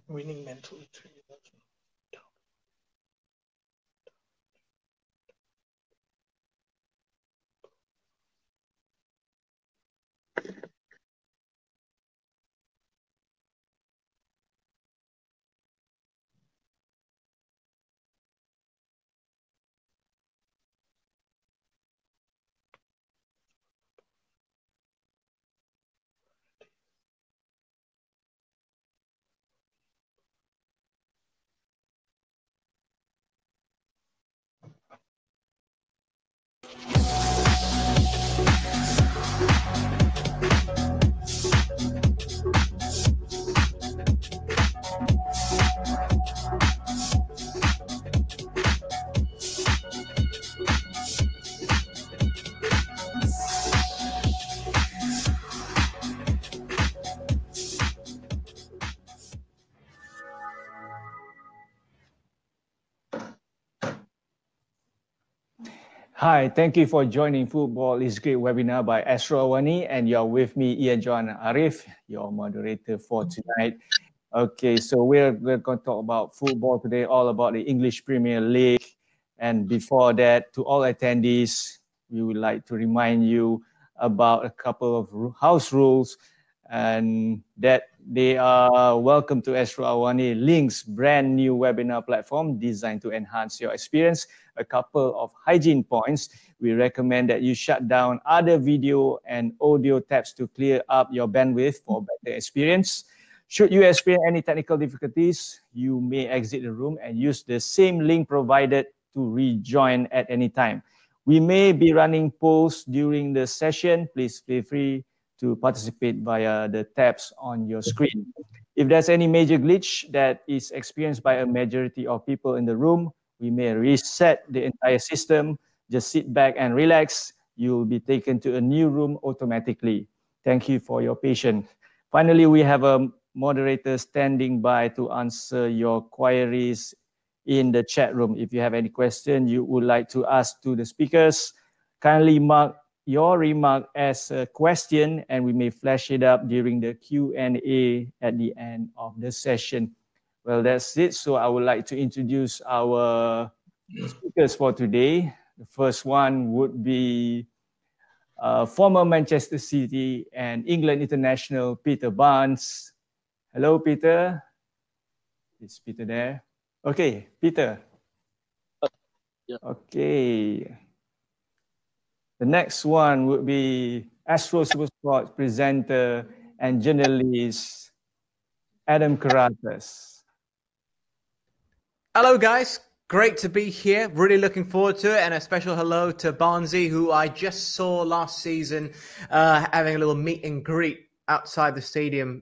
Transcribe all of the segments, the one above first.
Winning mentality. Hi, thank you for joining Football is Great webinar by Astro AWANI, and you're with me, Ian John Arif, your moderator for tonight. Okay, so we're going to talk about football today, all about the English Premier League. And before that, to all attendees, we would like to remind you about a couple of house rules, and that they are welcome to Astro AWANI LINC's brand new webinar platform designed to enhance your experience. A couple of hygiene points. We recommend that you shut down other video and audio tabs to clear up your bandwidth for better experience. Should you experience any technical difficulties, you may exit the room and use the same link provided to rejoin at any time. We may be running polls during the session. Please feel free to participate via the tabs on your screen. If there's any major glitch that is experienced by a majority of people in the room, we may reset the entire system. Just sit back and relax. You'll be taken to a new room automatically. Thank you for your patience. Finally, we have a moderator standing by to answer your queries in the chat room. If you have any question you would like to ask to the speakers, kindly mark your remark as a question and we may flash it up during the Q&A at the end of the session. Well, that's it. So I would like to introduce our speakers for today. The first one would be former Manchester City and England international Peter Barnes. Hello, Peter. Is Peter there? Okay, Peter. Yeah. Okay. The next one would be Astro Supersport presenter and journalist Adam Karatas. Hello, guys. Great to be here. Really looking forward to it. And a special hello to Barnesy, who I just saw last season having a little meet and greet outside the stadium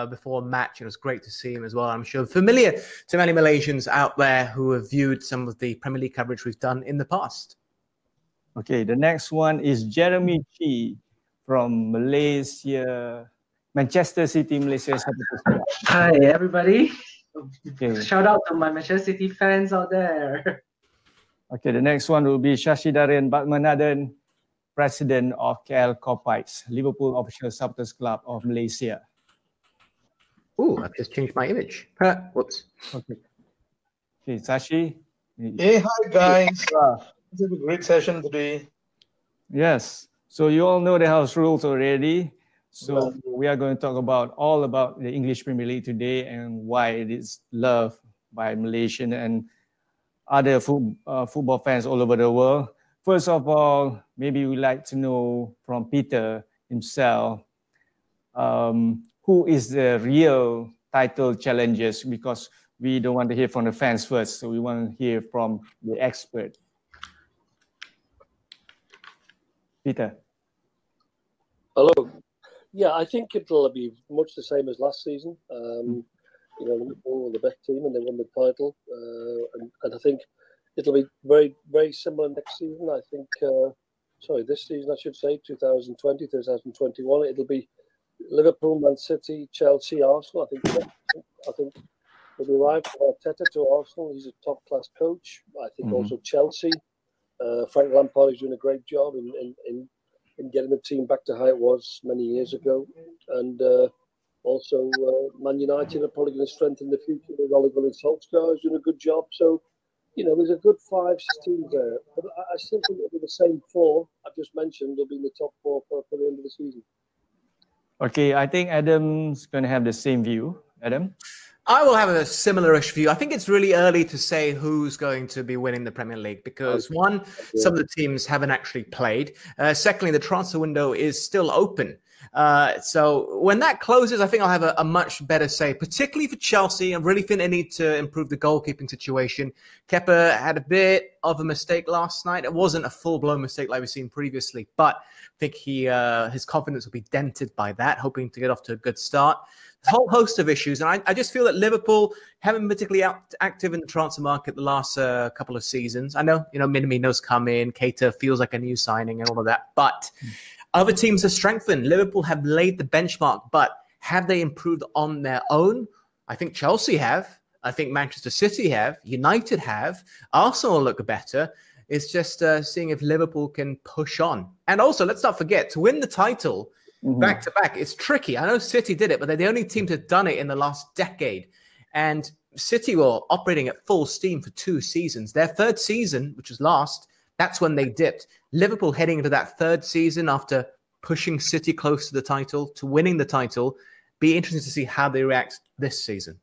before a match. It was great to see him as well. I'm sure familiar to many Malaysians out there who have viewed some of the Premier League coverage we've done in the past. Okay, the next one is Jeremy Chi from Malaysia, Manchester City, Malaysia. Hi, everybody. Okay. Shout out to my Manchester City fans out there. Okay, the next one will be Shashidarian Batmanathan, President of KL Corpites, Liverpool Official Supporters Club of Malaysia. Ooh, I've just changed my image. Whoops. Okay. Okay, Sashi. Hey, hi guys. It's a great session today. Yes. So you all know the house rules already. So we are going to talk about all about the English Premier League today and why it is loved by Malaysian and other football fans all over the world. First of all, maybe we'd like to know from Peter himself, who is the real title challengers, because we don't want to hear from the fans first. So we want to hear from the expert. Peter. Hello. Yeah, I think it'll be much the same as last season. Liverpool were the best team and they won the title. And I think it'll be very, very similar next season. I think, this season, I should say, 2020, 2021, it'll be Liverpool, Man City, Chelsea, Arsenal. I think with the arrival of Arteta to Arsenal, he's a top-class coach. I think also Chelsea. Frank Lampard is doing a great job in getting the team back to how it was many years ago. And also Man United are probably going to strengthen the future with Ole Gunnar Solskjaer, is doing a good job. So, there's a good 5 teams there. But I still think it'll be the same 4 I've just mentioned. They'll be in the top 4 for the end of the season. Okay, I think Adam's going to have the same view. Adam? I will have a similar-ish view. I think it's really early to say who's going to be winning the Premier League because, one, some of the teams haven't actually played. Secondly, the transfer window is still open. So when that closes, I think I'll have a much better say, particularly for Chelsea. I really think they need to improve the goalkeeping situation. Kepa had a bit of a mistake last night. It wasn't a full-blown mistake like we've seen previously, but I think his confidence will be dented by that, hoping to get off to a good start. A whole host of issues, and I just feel that Liverpool haven't been particularly active in the transfer market the last couple of seasons. I know, Minamino's come in, Keita feels like a new signing and all of that, but other teams have strengthened. Liverpool have laid the benchmark, but have they improved on their own? I think Chelsea have. I think Manchester City have. United have. Arsenal look better. It's just seeing if Liverpool can push on. And also, let's not forget, to win the title back to back, it's tricky. I know City did it, but they're the only team to have done it in the last decade. And City were operating at full steam for 2 seasons. Their 3rd season, which was last, that's when they dipped. Liverpool heading into that 3rd season after pushing City close to the title, to winning the title. Be interesting to see how they react this season.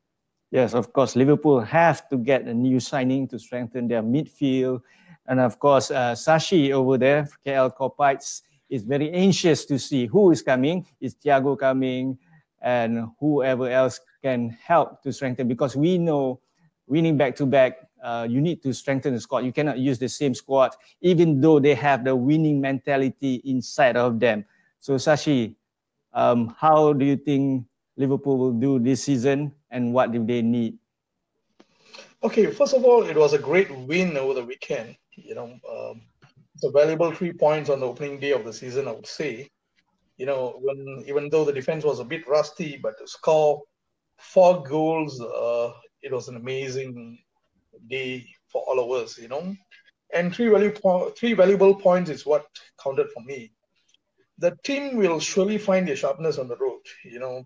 Yes, of course, Liverpool have to get a new signing to strengthen their midfield. And of course, Sashi over there, KL Corpites, is very anxious to see who is coming. Is Thiago coming? And whoever else can help to strengthen. Because we know winning back-to-back, you need to strengthen the squad. You cannot use the same squad, even though they have the winning mentality inside of them. So, Sashi, how do you think Liverpool will do this season and what do they need? Okay, first of all, it was a great win over the weekend. It's a valuable 3 points on the opening day of the season, I would say. Even though the defense was a bit rusty, but to score 4 goals, it was an amazing day for all of us, And 3 valuable points is what counted for me. The team will surely find their sharpness on the road,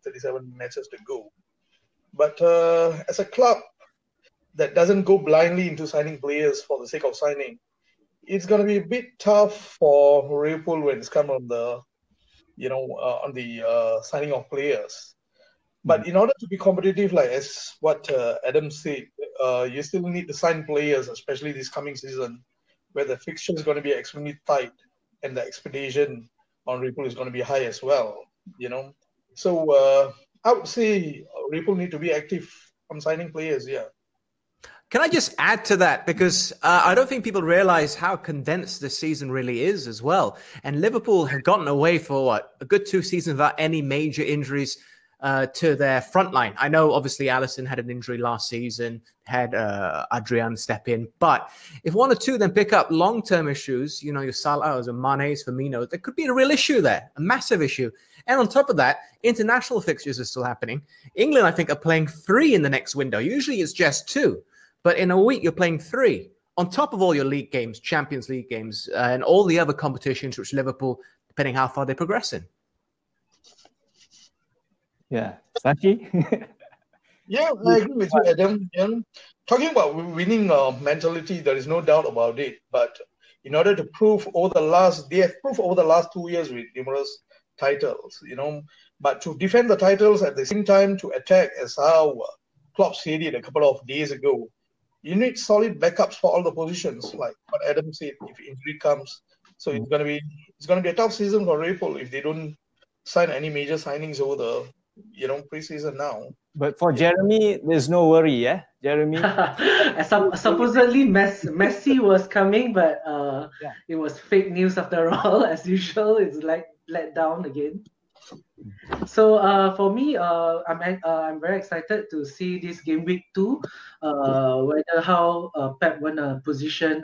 37 matches to go. But as a club that doesn't go blindly into signing players for the sake of signing, it's going to be a bit tough for Liverpool when it's come on the, signing of players. But in order to be competitive, like as what Adam said, you still need to sign players, especially this coming season, where the fixture is going to be extremely tight and the expectation on Liverpool is going to be high as well. So I would say Liverpool need to be active on signing players. Yeah. Can I just add to that? Because I don't think people realize how condensed this season really is as well. And Liverpool have gotten away for a good 2 seasons without any major injuries to their front line. I know obviously Alisson had an injury last season, had Adrian step in, but if 1 or 2 then pick up long-term issues, your Salahs and Mane's, Firmino, there could be a real issue there, a massive issue. And on top of that, international fixtures are still happening. England, I think, are playing 3 in the next window. Usually it's just 2. But in a week, you're playing 3 on top of all your league games, Champions League games, and all the other competitions which Liverpool, depending how far they progress in. Yeah. Sachi? Yeah, I agree with you, Adam. Talking about winning mentality, there is no doubt about it. But in order to prove they have proved over the last 2 years with numerous titles, But to defend the titles at the same time to attack, as how Klopp said it a couple of days ago, you need solid backups for all the positions, like what Adam said, if injury comes. So it's gonna be a tough season for Liverpool if they don't sign any major signings over the preseason now. But for Jeremy, there's no worry, yeah? Jeremy? Supposedly Messi was coming, but It was fake news after all, as usual. It's like let down again. So for me, I'm very excited to see this game week 2. Whether how Pep wanna position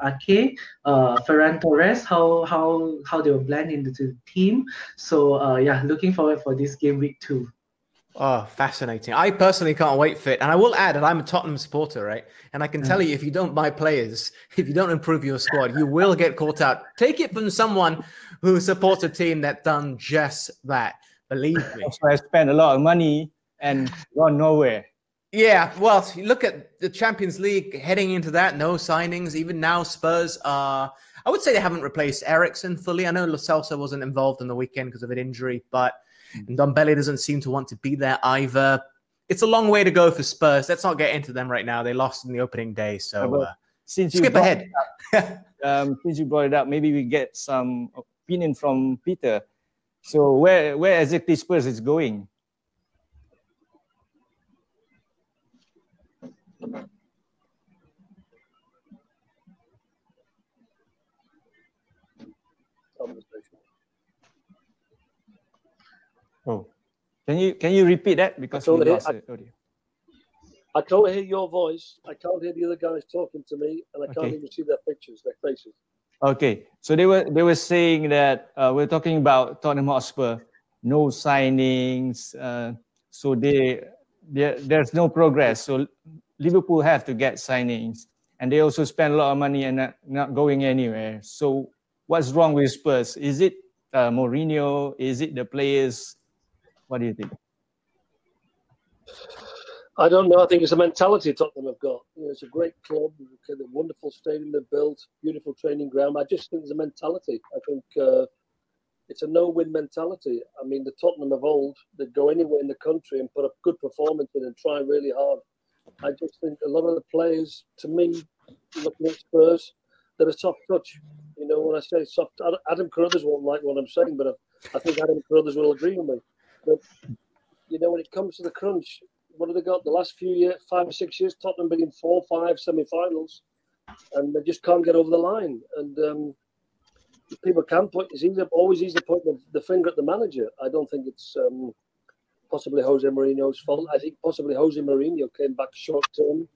Ake, Ferran Torres, how they will blend into the team. So yeah, looking forward for this game week 2. Oh, fascinating. I personally can't wait for it. And I will add that I'm a Tottenham supporter, right? And I can tell you, if you don't buy players, if you don't improve your squad, you will get caught out. Take it from someone who supports a team that done just that. Believe me. So I spent a lot of money and gone nowhere. Yeah, well, you look at the Champions League heading into that, no signings. Even now, Spurs are, I would say they haven't replaced Eriksen fully. I know Lo Celso wasn't involved on the weekend because of an injury, but Ndombele doesn't seem to want to be there either. It's a long way to go for Spurs. Let's not get into them right now. They lost in the opening day, so since skip ahead. Since you brought it up, maybe we get some opinion from Peter. So where exactly Spurs is going? Oh, can you repeat that, because we lost the audio? I can't hear your voice. I can't hear the other guys talking to me, and I can't even see their pictures, their faces. Okay, so they were saying that we're talking about Tottenham Hotspur, no signings, so there's no progress. So Liverpool have to get signings, and they also spend a lot of money and not going anywhere. So what's wrong with Spurs? Is it Mourinho? Is it the players? What do you think? I don't know. I think it's a mentality Tottenham have got. You know, it's a great club, a wonderful stadium they've built, beautiful training ground. I just think it's a mentality. I think it's a no-win mentality. I mean, the Tottenham of old, they'd go anywhere in the country and put a good performance in and try really hard. I just think a lot of the players, to me, looking at Spurs, they're a soft touch. You know, when I say soft, Adam Carruthers won't like what I'm saying, but I think Adam Carruthers will agree with me. But, you know, when it comes to the crunch, what have they got? The last few years, 5 or 6 years, Tottenham been in 4 or 5 semi-finals, and they just can't get over the line. And people can point, always easy to point the finger at the manager. I don't think it's possibly Jose Mourinho's fault. I think possibly Jose Mourinho came back short term.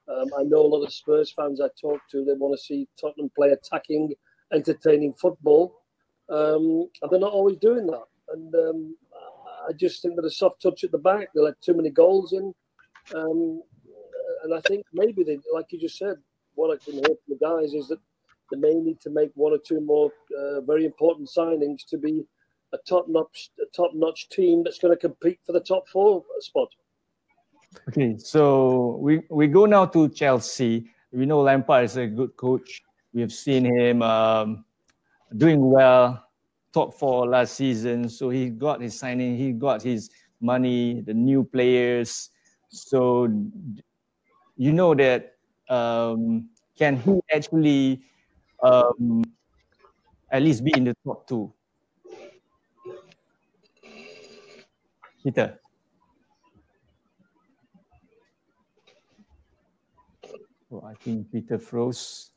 I know a lot of Spurs fans I talk to, they want to see Tottenham play attacking, entertaining football, and they're not always doing that. And I just think that a soft touch at the back, they let too many goals in. And I think maybe they, like you just said, what I can hear from the guys is that they may need to make 1 or 2 more very important signings to be a top-notch team that's going to compete for the top 4 spot. Okay, so we go now to Chelsea. We know Lampard is a good coach. We have seen him doing well, top 4 last season. So he got his signing, he got his money, the new players. So you know that can he actually at least be in the top 2? Peter. Oh, I think Peter froze.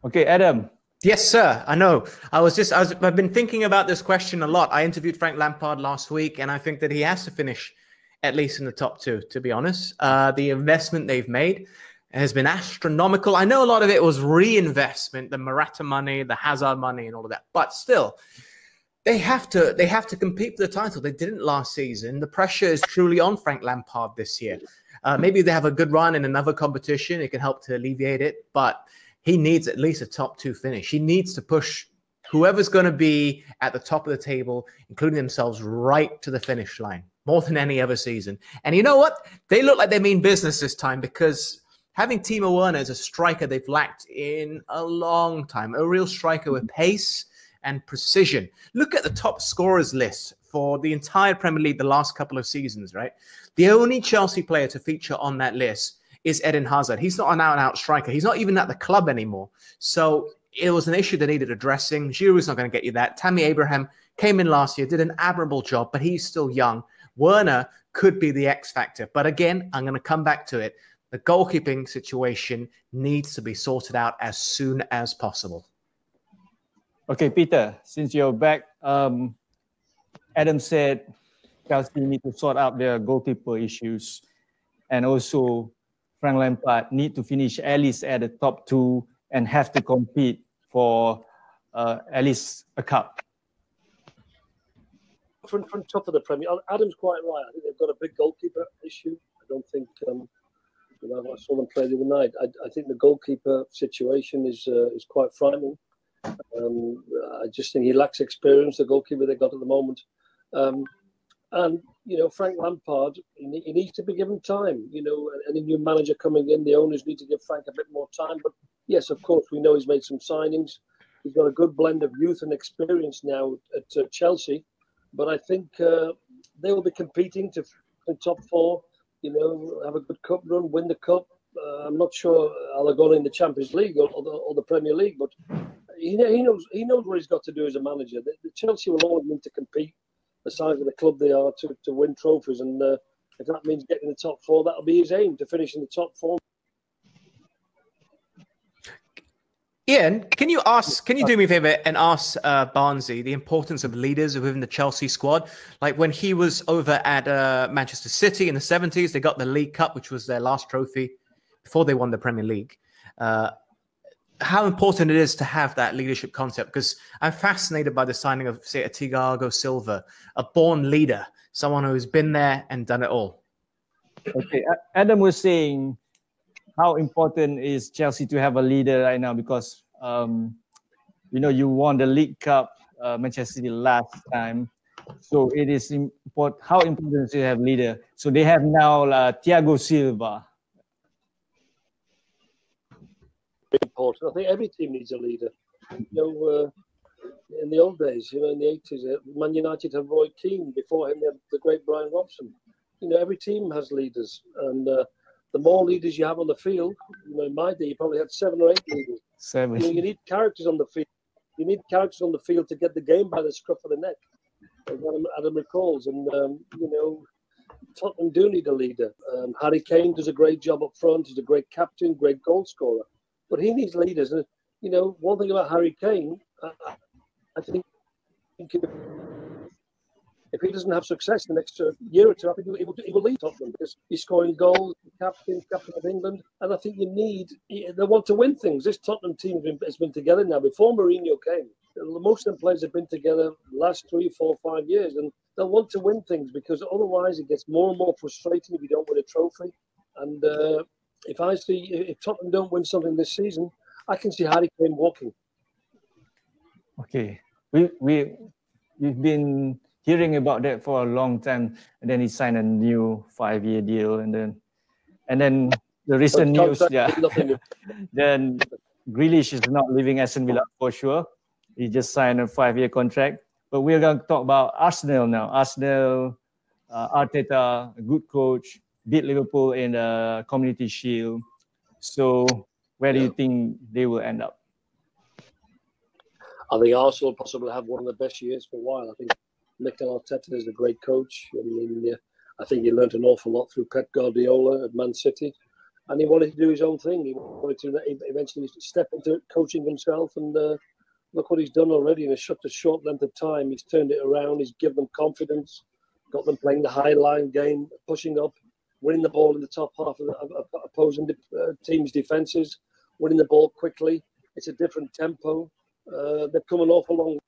Okay, Adam. Yes, sir. I know. I've been thinking about this question a lot. I interviewed Frank Lampard last week, and I think that he has to finish at least in the top 2, to be honest. The investment they've made has been astronomical. I know a lot of it was reinvestment, the Morata money, the Hazard money, and all of that. But still, they have to compete for the title. They didn't last season. The pressure is truly on Frank Lampard this year. Maybe they have a good run in another competition. It can help to alleviate it, but he needs at least a top 2 finish. He needs to push whoever's going to be at the top of the table, including themselves, right to the finish line, more than any other season. And you know what? They look like they mean business this time, because having Timo Werner as a striker they've lacked in a long time, a real striker with pace and precision. Look at the top scorers list for the entire Premier League the last couple of seasons, right? The only Chelsea player to feature on that list is Eden Hazard. He's not an out-and-out striker. He's not even at the club anymore. So it was an issue that needed addressing. Giroud's not going to get you that. Tammy Abraham came in last year, did an admirable job, but he's still young. Werner could be the X factor. But again, I'm going to come back to it. The goalkeeping situation needs to be sorted out as soon as possible. Okay, Peter, since you're back, Adam said Chelsea need to sort out their goalkeeper issues, and also Frank Lampard need to finish at least at the top 2 and have to compete for at least a cup. From top of the Premier, Adam's quite right. I think they've got a big goalkeeper issue. I don't think, I saw them play the other night. I think the goalkeeper situation is quite frightening. I just think he lacks experience, the goalkeeper they got at the moment. And, Frank Lampard, he needs to be given time. Any new manager coming in, the owners need to give Frank a bit more time. But yes, of course, we know he's made some signings. He's got a good blend of youth and experience now at Chelsea. But I think they will be competing to the top 4, have a good cup run, win the cup. I'm not sure how they're going in the Champions League or the Premier League, but he knows what he's got to do as a manager. The Chelsea will always need to compete the size of the club they are to win trophies. And if that means getting the top 4, that'll be his aim, to finish in the top 4. Ian, can you do me a favor and ask Barnsley the importance of leaders within the Chelsea squad? Like when he was over at Manchester City in the 70s, they got the League Cup, which was their last trophy before they won the Premier League. How important it is to have that leadership concept, because I'm fascinated by the signing of, say, a Thiago Silva, a born leader, someone who's been there and done it all. Okay, Adam was saying how important is Chelsea to have a leader right now, because you won the League Cup, Manchester City last time, so it is important. How important is it to have a leader? So they have now Thiago Silva. Important. I think every team needs a leader. In the old days, in the 80s, Man United had Roy Keane. Before him, they had the great Brian Robson. Every team has leaders, and the more leaders you have on the field, in my day, you probably had 7 or 8 leaders. 7. You need characters on the field. You need characters on the field to get the game by the scruff of the neck, as Adam recalls. And Tottenham do need a leader. Harry Kane does a great job up front. He's a great captain, great goal scorer. But he needs leaders. And, one thing about Harry Kane, I think if he doesn't have success the next year or two, I think he will leave Tottenham, because he's scoring goals, captain of England. And I think they want to win things. This Tottenham team has been together now. Before Mourinho came, most of the players have been together the last 3, 4, 5 years. And they'll want to win things, because otherwise it gets more and more frustrating if you don't win a trophy. And if Tottenham don't win something this season, I can see Harry Kane walking. Okay, we've been hearing about that for a long time, and then he signed a new 5-year deal, and then the recent news, then Grealish is not leaving Aston Villa for sure. He just signed a 5-year contract. But we're going to talk about Arsenal now. Arsenal, Arteta, a good coach, beat Liverpool in the Community Shield. So where do you think they will end up? I think Arsenal possibly have one of the best years for a while. I think Mikel Arteta is a great coach. I think he learned an awful lot through Pep Guardiola at Man City. And he wanted to do his own thing. He wanted to eventually step into coaching himself. And look what he's done already in such a short length of time. He's turned it around. He's given them confidence, got them playing the high line game, pushing up, winning the ball in the top half of the opposing team's defences, winning the ball quickly. It's a different tempo. They've come an awful long way.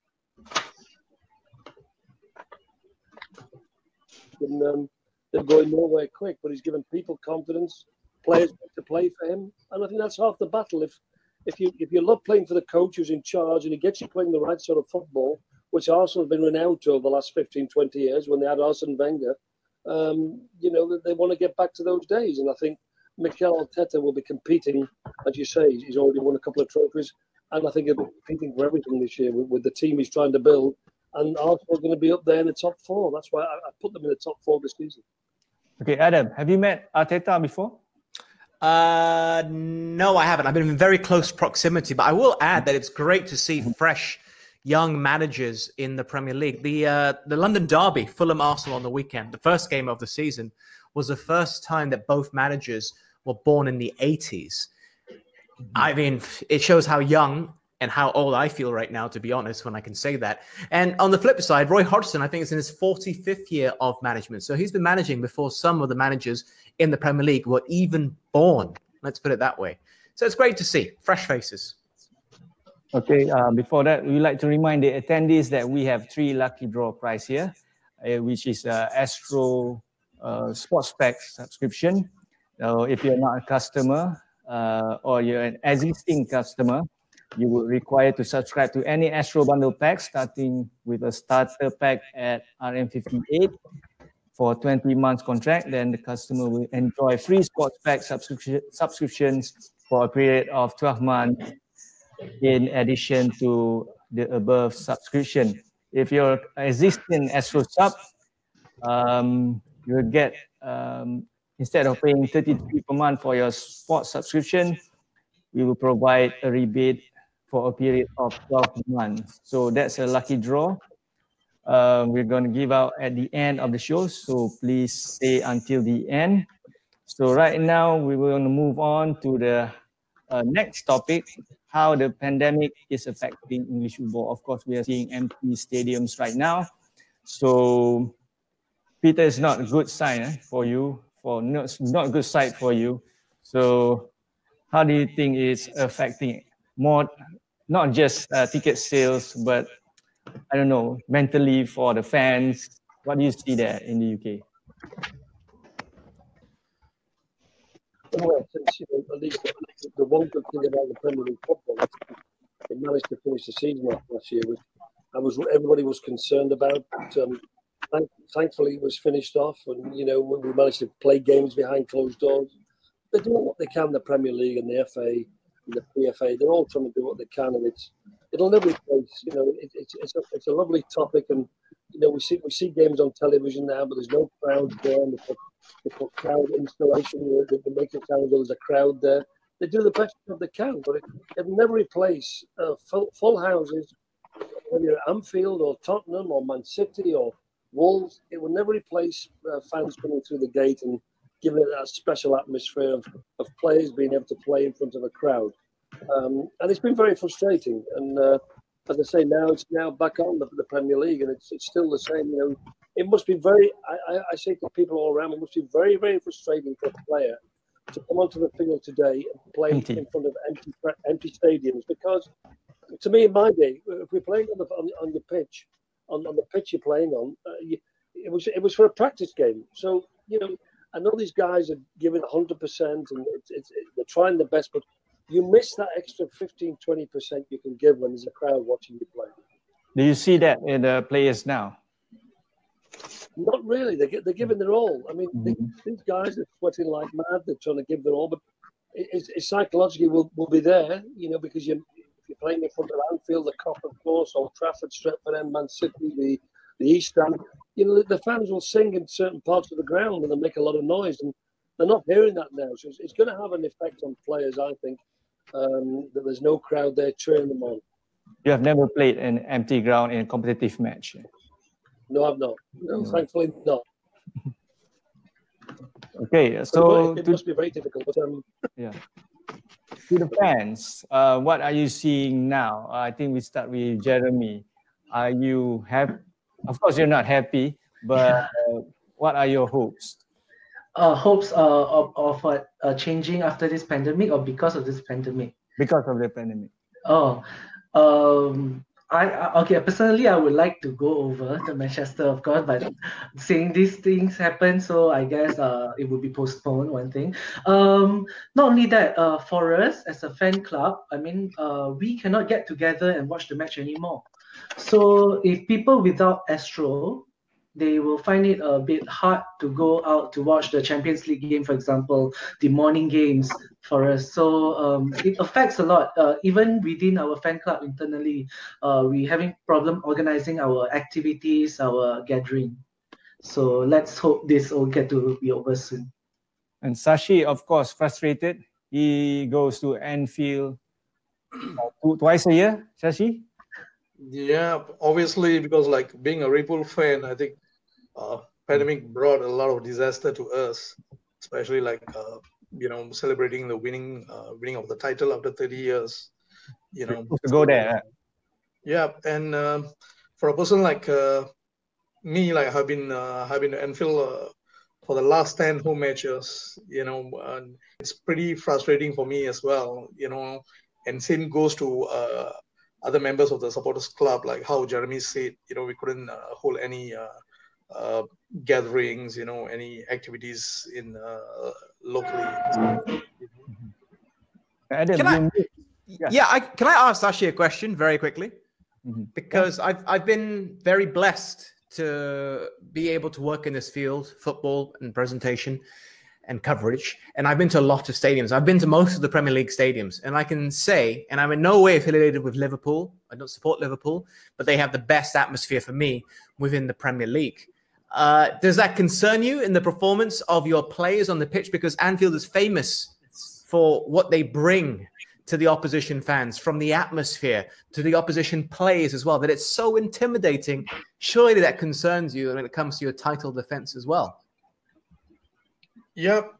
And they're going nowhere quick, but he's given people confidence, players to play for him. And I think that's half the battle. If you love playing for the coach who's in charge and he gets you playing the right sort of football, which Arsenal have been renowned to over the last 15, 20 years when they had Arsene Wenger, they want to get back to those days. And I think Mikel Arteta will be competing, as you say, he's already won a couple of trophies. And I think he'll be competing for everything this year with the team he's trying to build. And Arsenal are going to be up there in the top 4. That's why I put them in the top 4 this season. Okay, Adam, have you met Arteta before? No, I haven't. I've been in very close proximity, but I will add that it's great to see fresh young managers in the Premier League. The London derby, Fulham Arsenal on the weekend, the first game of the season, was the first time that both managers were born in the 80s. I mean, it shows how young and how old I feel right now, to be honest, when I can say that. And on the flip side, Roy Hodgson, I think, is in his 45th year of management. So he's been managing before some of the managers in the Premier League were even born. Let's put it that way. So it's great to see fresh faces. Okay, before that, we'd like to remind the attendees that we have 3 lucky draw prize here, which is Astro Sports Pack subscription. If you're not a customer or you're an existing customer, you will require to subscribe to any Astro bundle pack, starting with a starter pack at RM58 for 20 months contract. Then the customer will enjoy free sports pack subscriptions for a period of 12 months in addition to the above subscription. If you're existing Astro sub, you'll get, instead of paying 33 per month for your sports subscription, we will provide a rebate for a period of 12 months. So that's a lucky draw. We're going to give out at the end of the show, so please stay until the end. So right now, we will move on to the next topic, how the pandemic is affecting English football. Of course, we are seeing empty stadiums right now. So Peter, is not a good sign for you, not a good sight for you. So how do you think it's affecting more, not just ticket sales, but I don't know, mentally for the fans? What do you see there in the UK? Well, since, at least the one good thing about the Premier League football is it managed to finish the season off last year, which everybody was concerned about. Thankfully, it was finished off, and we managed to play games behind closed doors. They're doing what they can. The Premier League and the FA and the PFA, they're all trying to do what they can, and it'll never replace. It's a lovely topic, and we see games on television now, but there's no crowd there. And they put crowd installation. They make it sound like there's a crowd there. They do the best job they can, but it'll never replace full houses, whether you're at Anfield or Tottenham or Man City or Wolves. It will never replace fans coming through the gate and giving it that special atmosphere of players being able to play in front of a crowd. And it's been very frustrating. And as I say, now it's back on the Premier League, and it's still the same. It must be very. I say to people all around, it must be very, very frustrating for a player to come onto the field today and play in front of empty stadiums. Because to me, in my day, if we're playing on the pitch, on the pitch you're playing on, it was for a practice game. So I know these guys are giving 100%, and they're trying their best, but you miss that extra 15-20% you can give when there's a crowd watching you play. Do you see that in the players now? Not really. They're giving their all. I mean, these guys are sweating like mad. They're trying to give their all, but it psychologically will be there, because if you're playing in front of Anfield, the Copper Course, Old Trafford, Stretford End, Man City, the East Stand, the fans will sing in certain parts of the ground and they'll make a lot of noise, and they're not hearing that now. So it's going to have an effect on players, I think, that there's no crowd there cheering them on. You have never played an empty ground in a competitive match? No, I've not. No, thankfully not. Okay, so it must be very difficult. But, yeah. To the fans, what are you seeing now? I think we start with Jeremy. Are you happy? Of course, you're not happy, but what are your hopes? Hopes of changing after this pandemic, or because of this pandemic? Because of the pandemic. Okay, personally, I would like to go over to Manchester, of course, but seeing these things happen, so I guess it would be postponed, one thing. Not only that, for us as a fan club, I mean, we cannot get together and watch the match anymore. So if people without Astro, they will find it a bit hard to go out to watch the Champions League game, for example, the morning games for us. So it affects a lot. Even within our fan club internally, we're having problem organizing our activities, our gathering. So let's hope this will get to be over soon. And Sashi, of course, frustrated. He goes to Anfield twice a year, Sashi? Yeah, obviously, because like being a Liverpool fan, I think pandemic brought a lot of disaster to us, especially like celebrating the winning of the title after 30 years. To go there. Yeah, and for a person like me, like I've been to Anfield for the last 10 home matches, and it's pretty frustrating for me as well, and same goes to other members of the supporters club, like how Jeremy said, we couldn't hold any gatherings, any activities in locally. Adam, can I ask Sashi a question very quickly? Because I've been very blessed to be able to work in this field, football and presentation and coverage. And I've been to a lot of stadiums. I've been to most of the Premier League stadiums. And I can say, and I'm in no way affiliated with Liverpool. I don't support Liverpool, but they have the best atmosphere for me within the Premier League. Does that concern you in the performance of your players on the pitch? Because Anfield is famous for what they bring to the opposition fans, from the atmosphere to the opposition players as well, that it's so intimidating. Surely that concerns you when it comes to your title defense as well. Yep.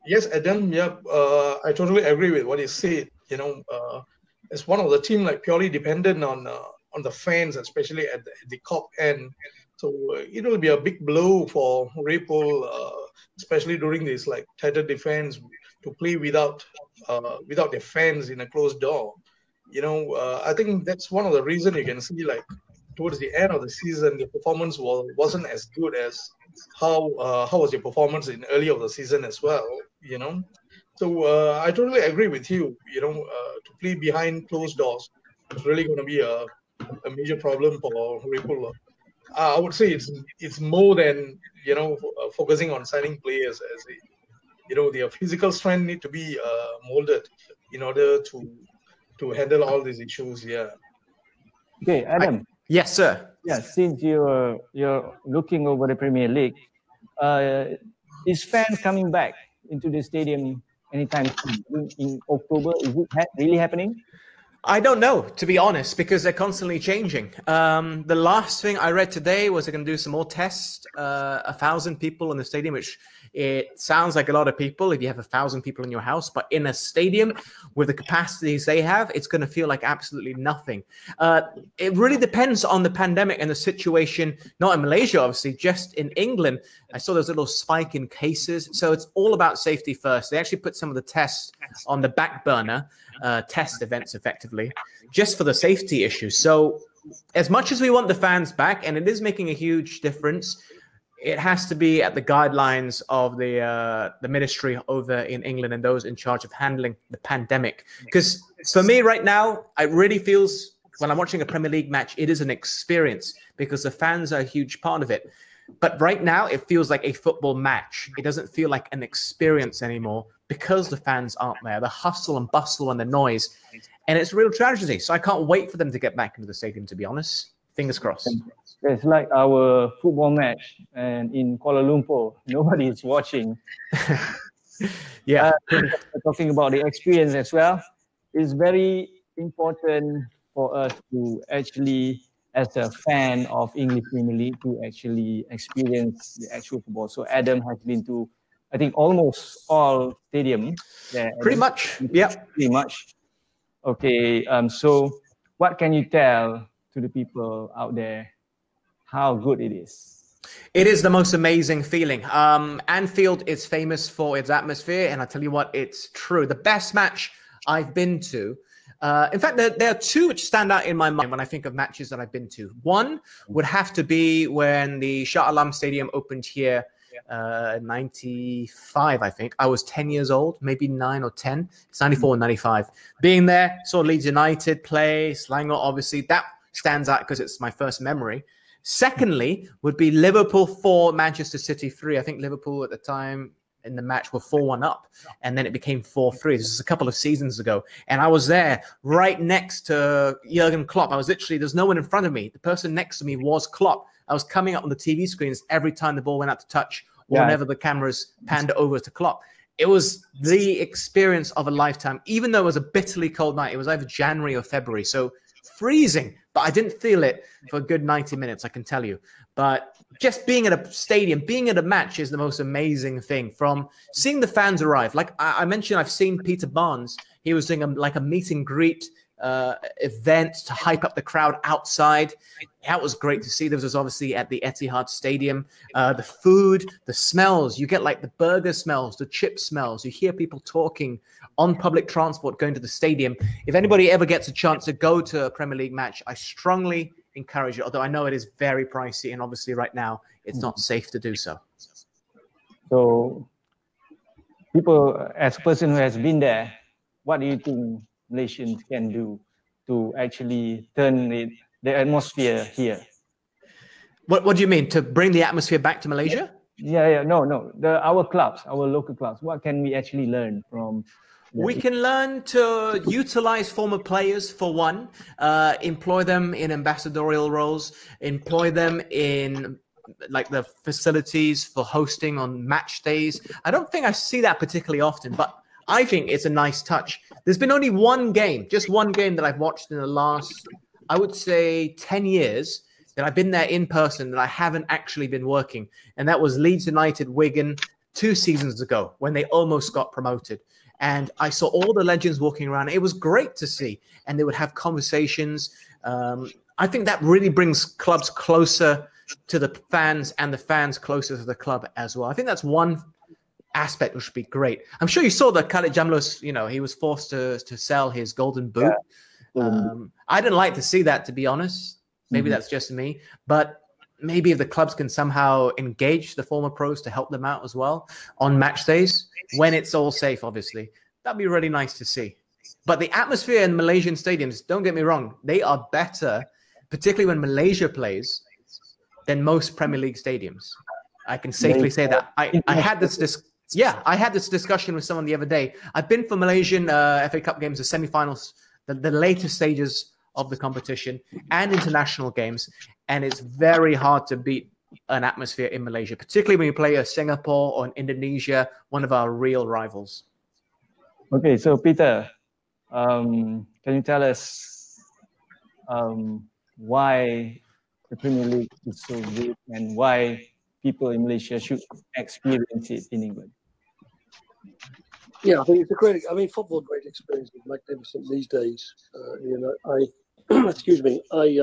Yes, Adam. Yep. I totally agree with what you said. It's one of the team like purely dependent on the fans, especially at the Kop end. So it will be a big blow for Liverpool, especially during this like tighter defense, to play without their fans in a closed door. I think that's one of the reasons you can see, like, towards the end of the season, the performance wasn't as good as how was your performance in early of the season as well. So I totally agree with you. To play behind closed doors is really going to be a major problem for Liverpool. I would say it's more than focusing on signing players, as their physical strength need to be molded in order to handle all these issues. Yeah. Okay, Adam. Yes, sir. Yeah, since you're looking over the Premier League, is fans coming back into the stadium anytime soon in October? Is it really happening? I don't know, to be honest, because they're constantly changing. The last thing I read today was they're going to do some more tests, 1,000 people in the stadium, which it sounds like a lot of people if you have 1,000 people in your house, but in a stadium with the capacities they have, it's going to feel like absolutely nothing. It really depends on the pandemic and the situation, not in Malaysia, obviously, just in England. I saw there's a little spike in cases. So it's all about safety first. They actually put some of the tests on the back burner, test events effectively, just for the safety issues. So as much as we want the fans back, and it is making a huge difference, it has to be at the guidelines of the ministry over in England and those in charge of handling the pandemic. Because for me right now, it really feels, when I'm watching a Premier League match, it is an experience because the fans are a huge part of it. But right now, it feels like a football match. It doesn't feel like an experience anymore because the fans aren't there. The hustle and bustle and the noise. And it's a real tragedy. So I can't wait for them to get back into the stadium, to be honest. Fingers crossed. It's like our football match, and in Kuala Lumpur, nobody is watching. Yeah. Talking about the experience as well, it's very important for us to actually, as a fan of English Premier League, to actually experience the actual football. So Adam has been to, I think, almost all stadiums. Pretty much. Yeah. Pretty much. Okay. So what can you tell to the people out there how good it is? It is the most amazing feeling. Anfield is famous for its atmosphere, and I tell you what, it's true. The best match I've been to, in fact, there are two which stand out in my mind when I think of matches that I've been to. One would have to be when the Shah Alam Stadium opened here, 95, I think. I was 10 years old, maybe 9 or 10. It's 94 and 95. Being there, saw Leeds United play, Selangor, obviously. That stands out because it's my first memory. Secondly, would be Liverpool 4, Manchester City 3. I think Liverpool at the time in the match were 4-1 up, and then it became 4-3. This is a couple of seasons ago. And I was there right next to Jurgen Klopp. I was literally, there's no one in front of me. The person next to me was Klopp. I was coming up on the TV screens every time the ball went out to touch, or whenever the cameras panned over to Klopp. It was the experience of a lifetime, even though it was a bitterly cold night. It was either January or February. So freezing, but I didn't feel it for a good 90 minutes, I can tell you. But just being at a stadium, being at a match is the most amazing thing. From seeing the fans arrive, like I mentioned, I've seen Peter Barnes. He was doing a meet and greet event to hype up the crowd outside. That was great to see. This was obviously at the Etihad Stadium. The food, the smells, you get like the burger smells, the chip smells. You hear people talking on public transport going to the stadium. If anybody ever gets a chance to go to a Premier League match, I strongly encourage it, although I know it is very pricey, and obviously right now it's not safe to do so. So, people, as a person who has been there, what do you think Malaysians can do to actually turn the atmosphere here? What do you mean? To bring the atmosphere back to Malaysia? Yeah. No. Our clubs, our local clubs, what can we actually learn from? We can learn to utilize former players, for one, employ them in ambassadorial roles, employ them in like the facilities for hosting on match days. I don't think I see that particularly often, but I think it's a nice touch. There's been only just one game that I've watched in the last, I would say, 10 years that I've been there in person that I haven't actually been working. And that was Leeds United Wigan 2 seasons ago when they almost got promoted. And I saw all the legends walking around. It was great to see. And they would have conversations. I think that really brings clubs closer to the fans and the fans closer to the club as well. I think that's one aspect which would be great. I'm sure you saw that Khalid Jamlos, he was forced to sell his golden boot. Yeah. I didn't like to see that, to be honest. Maybe that's just me. But maybe if the clubs can somehow engage the former pros to help them out as well on match days, when it's all safe, obviously, that'd be really nice to see. But the atmosphere in Malaysian stadiums, don't get me wrong, they are better, particularly when Malaysia plays, than most Premier League stadiums. I can safely say that. I had this discussion with someone the other day. I've been for Malaysian FA Cup games, the semi-finals, the later stages of the competition, and international games, and it's very hard to beat an atmosphere in Malaysia, particularly when you play a Singapore or an Indonesia, one of our real rivals. Okay, so Peter, can you tell us why the Premier League is so good and why people in Malaysia should experience it in England? Yeah, I think it's a great. I mean, football, great experience, is magnificent these days. Excuse me, I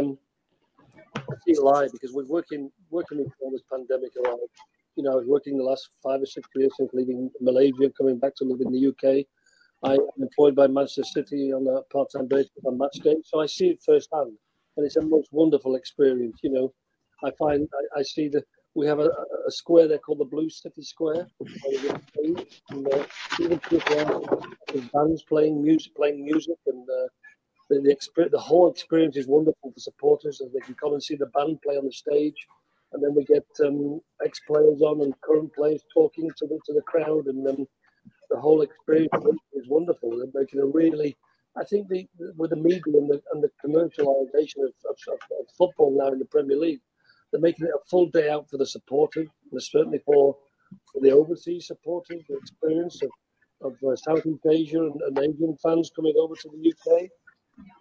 feel alive because we're working with all this pandemic around. I was working the last 5 or 6 years since leaving Malaysia, coming back to live in the UK. I am employed by Manchester City on a part-time basis on match day, so I see it firsthand, and it's a most wonderful experience. I find I see that we have a square there called the Blue City Square, and even bands playing music, and the whole experience is wonderful for supporters, as they can come and see the band play on the stage, and then we get ex-players on and current players talking to the crowd, and the whole experience is wonderful. They're making a really, I think, with the media and the commercialization of football now in the Premier League, they're making it a full day out for the supporters, and certainly for the overseas supporters, the experience of Southeast Asia and Asian fans coming over to the UK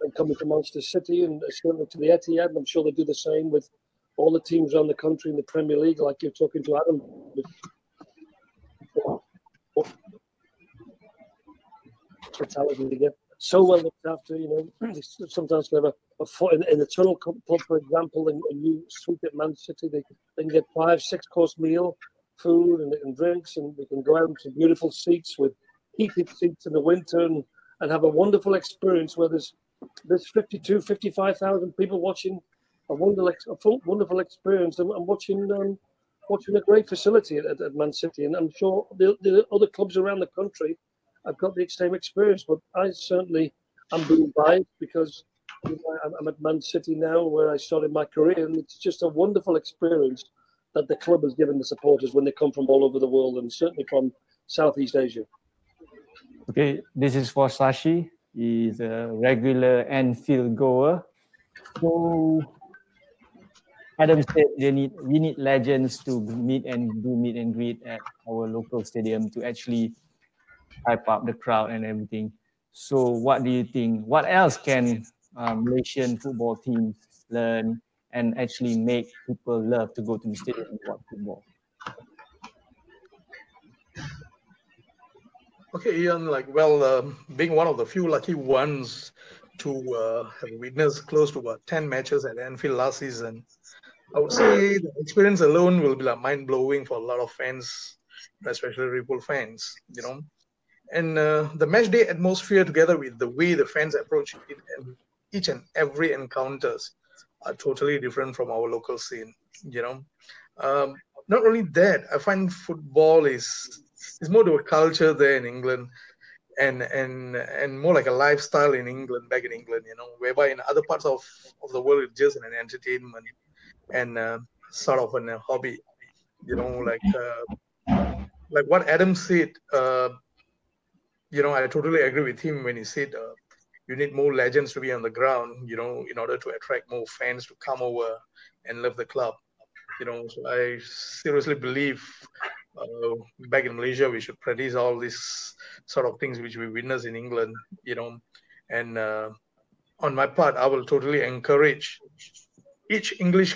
and coming to Manchester City and certainly to the Etihad. I'm sure they do the same with all the teams around the country in the Premier League, like you're talking to Adam. So well looked after, sometimes they have a foot in the Tunnel Club, for example, a new suite at Man City. They can get 5-6 course meal, food and drinks, and they can go out into beautiful seats with heated seats in the winter and have a wonderful experience where there's 55,000 people watching a wonderful experience and watching a great facility at Man City. And I'm sure the other clubs around the country have got the same experience, but I certainly am being biased because I'm at Man City now, where I started my career, and it's just a wonderful experience that the club has given the supporters when they come from all over the world, and certainly from Southeast Asia. Okay, this is for Sashi. He's a regular Anfield goer. So Adam said we need legends to meet and greet at our local stadium to actually hype up the crowd and everything. So what do you think? What else can Malaysian football teams learn, and actually make people love to go to the stadium and watch football? Okay, Ian, being one of the few lucky ones to have witnessed close to about 10 matches at Anfield last season, I would say the experience alone will be like mind-blowing for a lot of fans, especially Liverpool fans, And the match day atmosphere, together with the way the fans approach it and each and every encounters, are totally different from our local scene, Not only that, I find football is more to a culture there in England, and more like a lifestyle in England, back in England, whereby in other parts of the world it's just an entertainment and sort of a hobby, like what Adam said. I totally agree with him when he said you need more legends to be on the ground, in order to attract more fans to come over and love the club. So I seriously believe back in Malaysia, we should practice all these sort of things which we witness in England, And on my part, I will totally encourage each English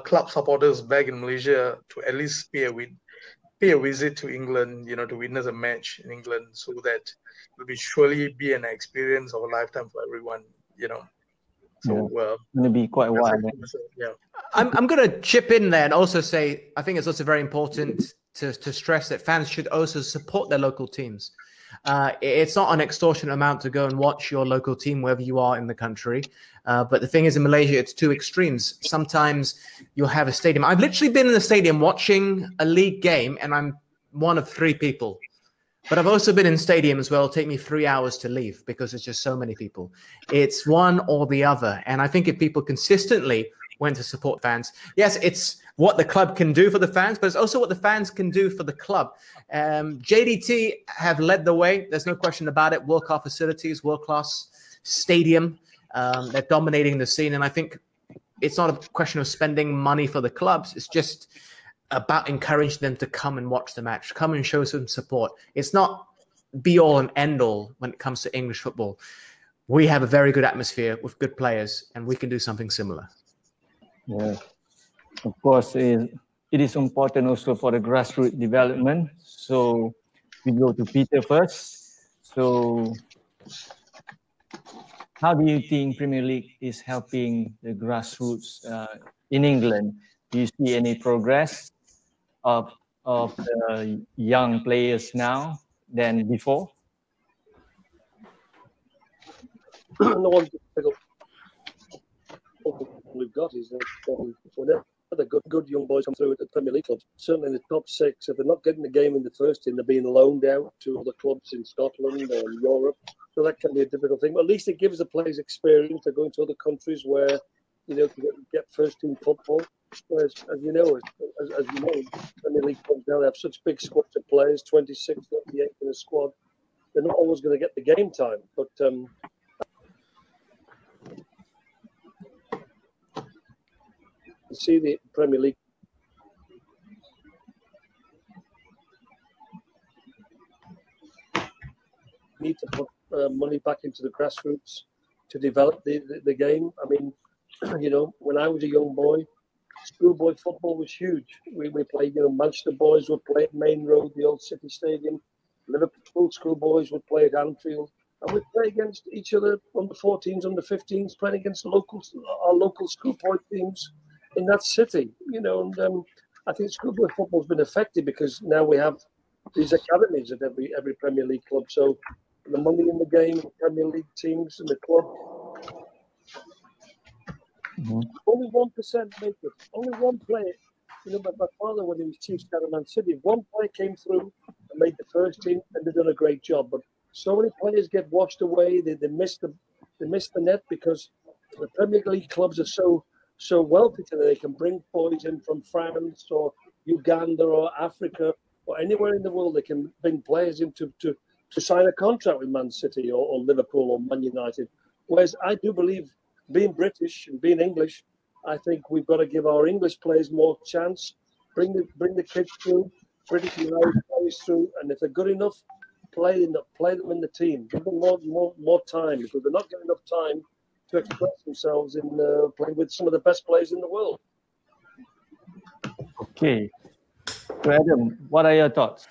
club supporters back in Malaysia to at least pay a visit to England, to witness a match in England, so that it will surely be an experience of a lifetime for everyone, So it's going to be quite wild. Yeah. I'm going to chip in there and also say I think it's also very important to stress that fans should also support their local teams. It's not an extortionate amount to go and watch your local team wherever you are in the country. But the thing is, in Malaysia, it's two extremes. Sometimes you'll have a stadium. I've literally been in the stadium watching a league game, and I'm one of 3 people. But I've also been in stadiums where it'll take me 3 hours to leave because it's just so many people. It's one or the other. And I think if people consistently went to support fans, yes, it's what the club can do for the fans, but it's also what the fans can do for the club. JDT have led the way. There's no question about it. World-class facilities, world-class stadium. They're dominating the scene. And I think it's not a question of spending money for the clubs. It's just about encouraging them to come and watch the match, come and show some support. It's not be all and end all when it comes to English football. We have a very good atmosphere with good players, and we can do something similar. Yeah, of course, it is important also for the grassroots development. So we go to Peter first. So how do you think Premier League is helping the grassroots in England? Do you see any progress of the young players now than before? The one difficult we've got is that whenever the good young boys come through at the Premier League clubs, certainly in the top 6, if they're not getting the game in the first team, they're being loaned out to other clubs in Scotland or Europe. So that can be a difficult thing. But at least it gives the players experience. They're going to other countries where, to get first team football. Whereas, as you know, Premier League clubs now have such big squads of players, 26, 28 in a squad. They're not always going to get the game time. But you see the Premier League need to put money back into the grassroots to develop the game. I mean, when I was a young boy, schoolboy football was huge. We played, Manchester boys would play at Main Road, the old City Stadium. Liverpool schoolboys would play at Anfield. And we'd play against each other, under 14s, under 15s, playing against our local schoolboy teams in that city. And I think schoolboy football's been affected because now we have these academies at every Premier League club. So the money in the game, Premier League teams and the club, only 1% make it. Only one player. My father, when he was chief scout of Man City, one player came through and made the first team, and they've done a great job. But so many players get washed away. They miss the net because the Premier League clubs are so wealthy today. They can bring boys in from France or Uganda or Africa or anywhere in the world. They can bring players in to sign a contract with Man City or Liverpool or Man United. Whereas I do believe, being British and being English, I think we've got to give our English players more chance. Bring the kids through, British and Irish players through, and if they're good enough, play them in the team. Give them more time, because they're not getting enough time to express themselves in playing with some of the best players in the world. Okay. So Adam, what are your thoughts?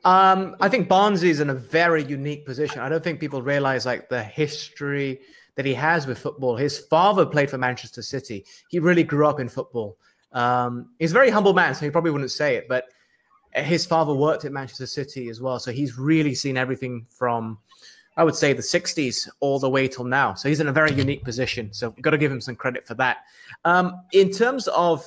I think Barnsley's in a very unique position. I don't think people realize like the history that he has with football. His father played for Manchester City. He really grew up in football. He's a very humble man, so he probably wouldn't say it, but his father worked at Manchester City as well. So he's really seen everything from, I would say, the 60s all the way till now. So he's in a very unique position. So we've got to give him some credit for that. In terms of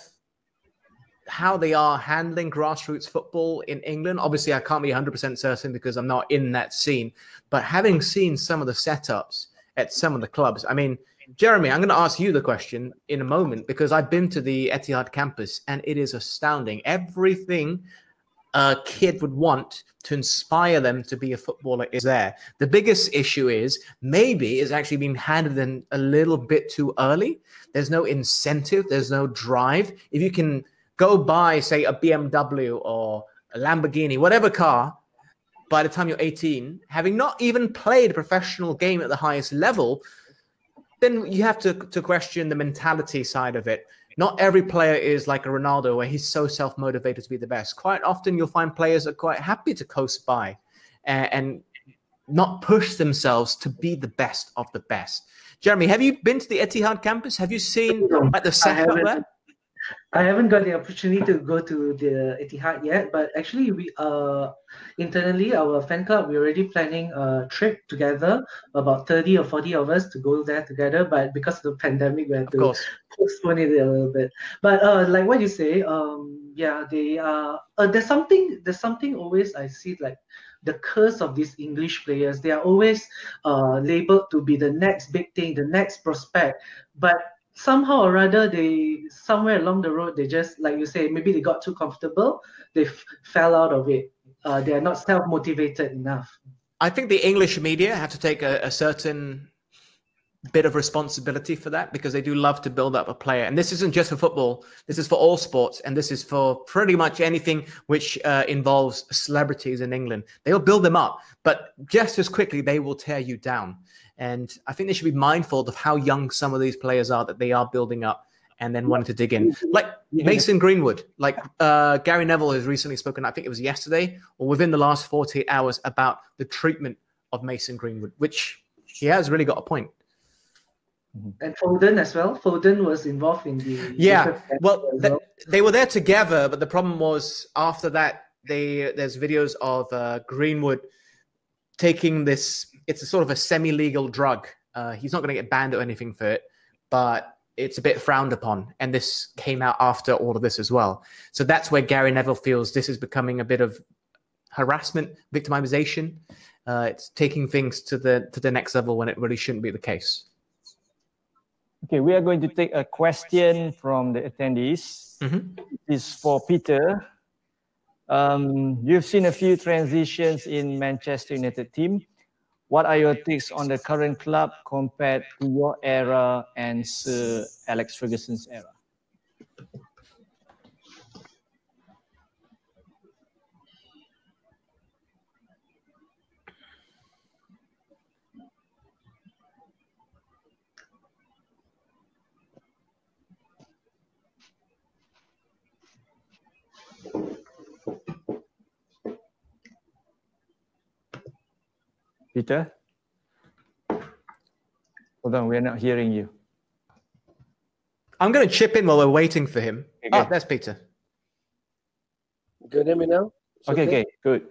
how they are handling grassroots football in England, obviously I can't be 100% certain because I'm not in that scene. But having seen some of the setups at some of the clubs, I mean, Jeremy, I'm going to ask you the question in a moment because I've been to the Etihad campus and it is astounding. Everything a kid would want to inspire them to be a footballer is there. The biggest issue is maybe it's actually been handed in a little bit too early. There's no incentive. There's no drive. If you can go buy, say, a BMW or a Lamborghini, whatever car, by the time you're 18, having not even played a professional game at the highest level, then you have to question the mentality side of it. Not every player is like a Ronaldo where he's so self-motivated to be the best. Quite often you'll find players are quite happy to coast by and not push themselves to be the best of the best. Jeremy, have you been to the Etihad campus? Have you seen like the setup there? I haven't got the opportunity to go to the Etihad yet, but actually we internally, our fan club, we're already planning a trip together, about 30 or 40 of us to go there together, but because of the pandemic, we had to postpone it a little bit. But like what you say, yeah, they are, there's something always I see like the curse of these English players. They are always labeled to be the next big thing, the next prospect, but somehow or rather, somewhere along the road, they just, like you say, maybe they got too comfortable, they fell out of it. They are not self-motivated enough. I think the English media have to take a certain bit of responsibility for that because they do love to build up a player. And this isn't just for football. This is for all sports. And this is for pretty much anything which involves celebrities in England. They'll build them up, but just as quickly, they will tear you down. And I think they should be mindful of how young some of these players are that they are building up and then wanting to dig in. Like Mason Greenwood, like Gary Neville has recently spoken, I think it was yesterday or within the last 48 hours about the treatment of Mason Greenwood, which he has really got a point. And Foden as well. Foden was involved in the... Yeah, well, they were there together, but the problem was after that, there's videos of Greenwood taking this... It's a sort of a semi-legal drug. He's not going to get banned or anything for it, but it's a bit frowned upon. And this came out after all of this as well. So that's where Gary Neville feels this is becoming a bit of harassment, victimization. It's taking things to the next level when it really shouldn't be the case. Okay, we are going to take a question from the attendees. This is for Peter. You've seen a few transitions in Manchester United team. What are your takes on the current club compared to your era and Sir Alex Ferguson's era? Peter? Hold on, we're not hearing you. I'm going to chip in while we're waiting for him. Okay. Oh, that's Peter. You can hear me now? Okay, good.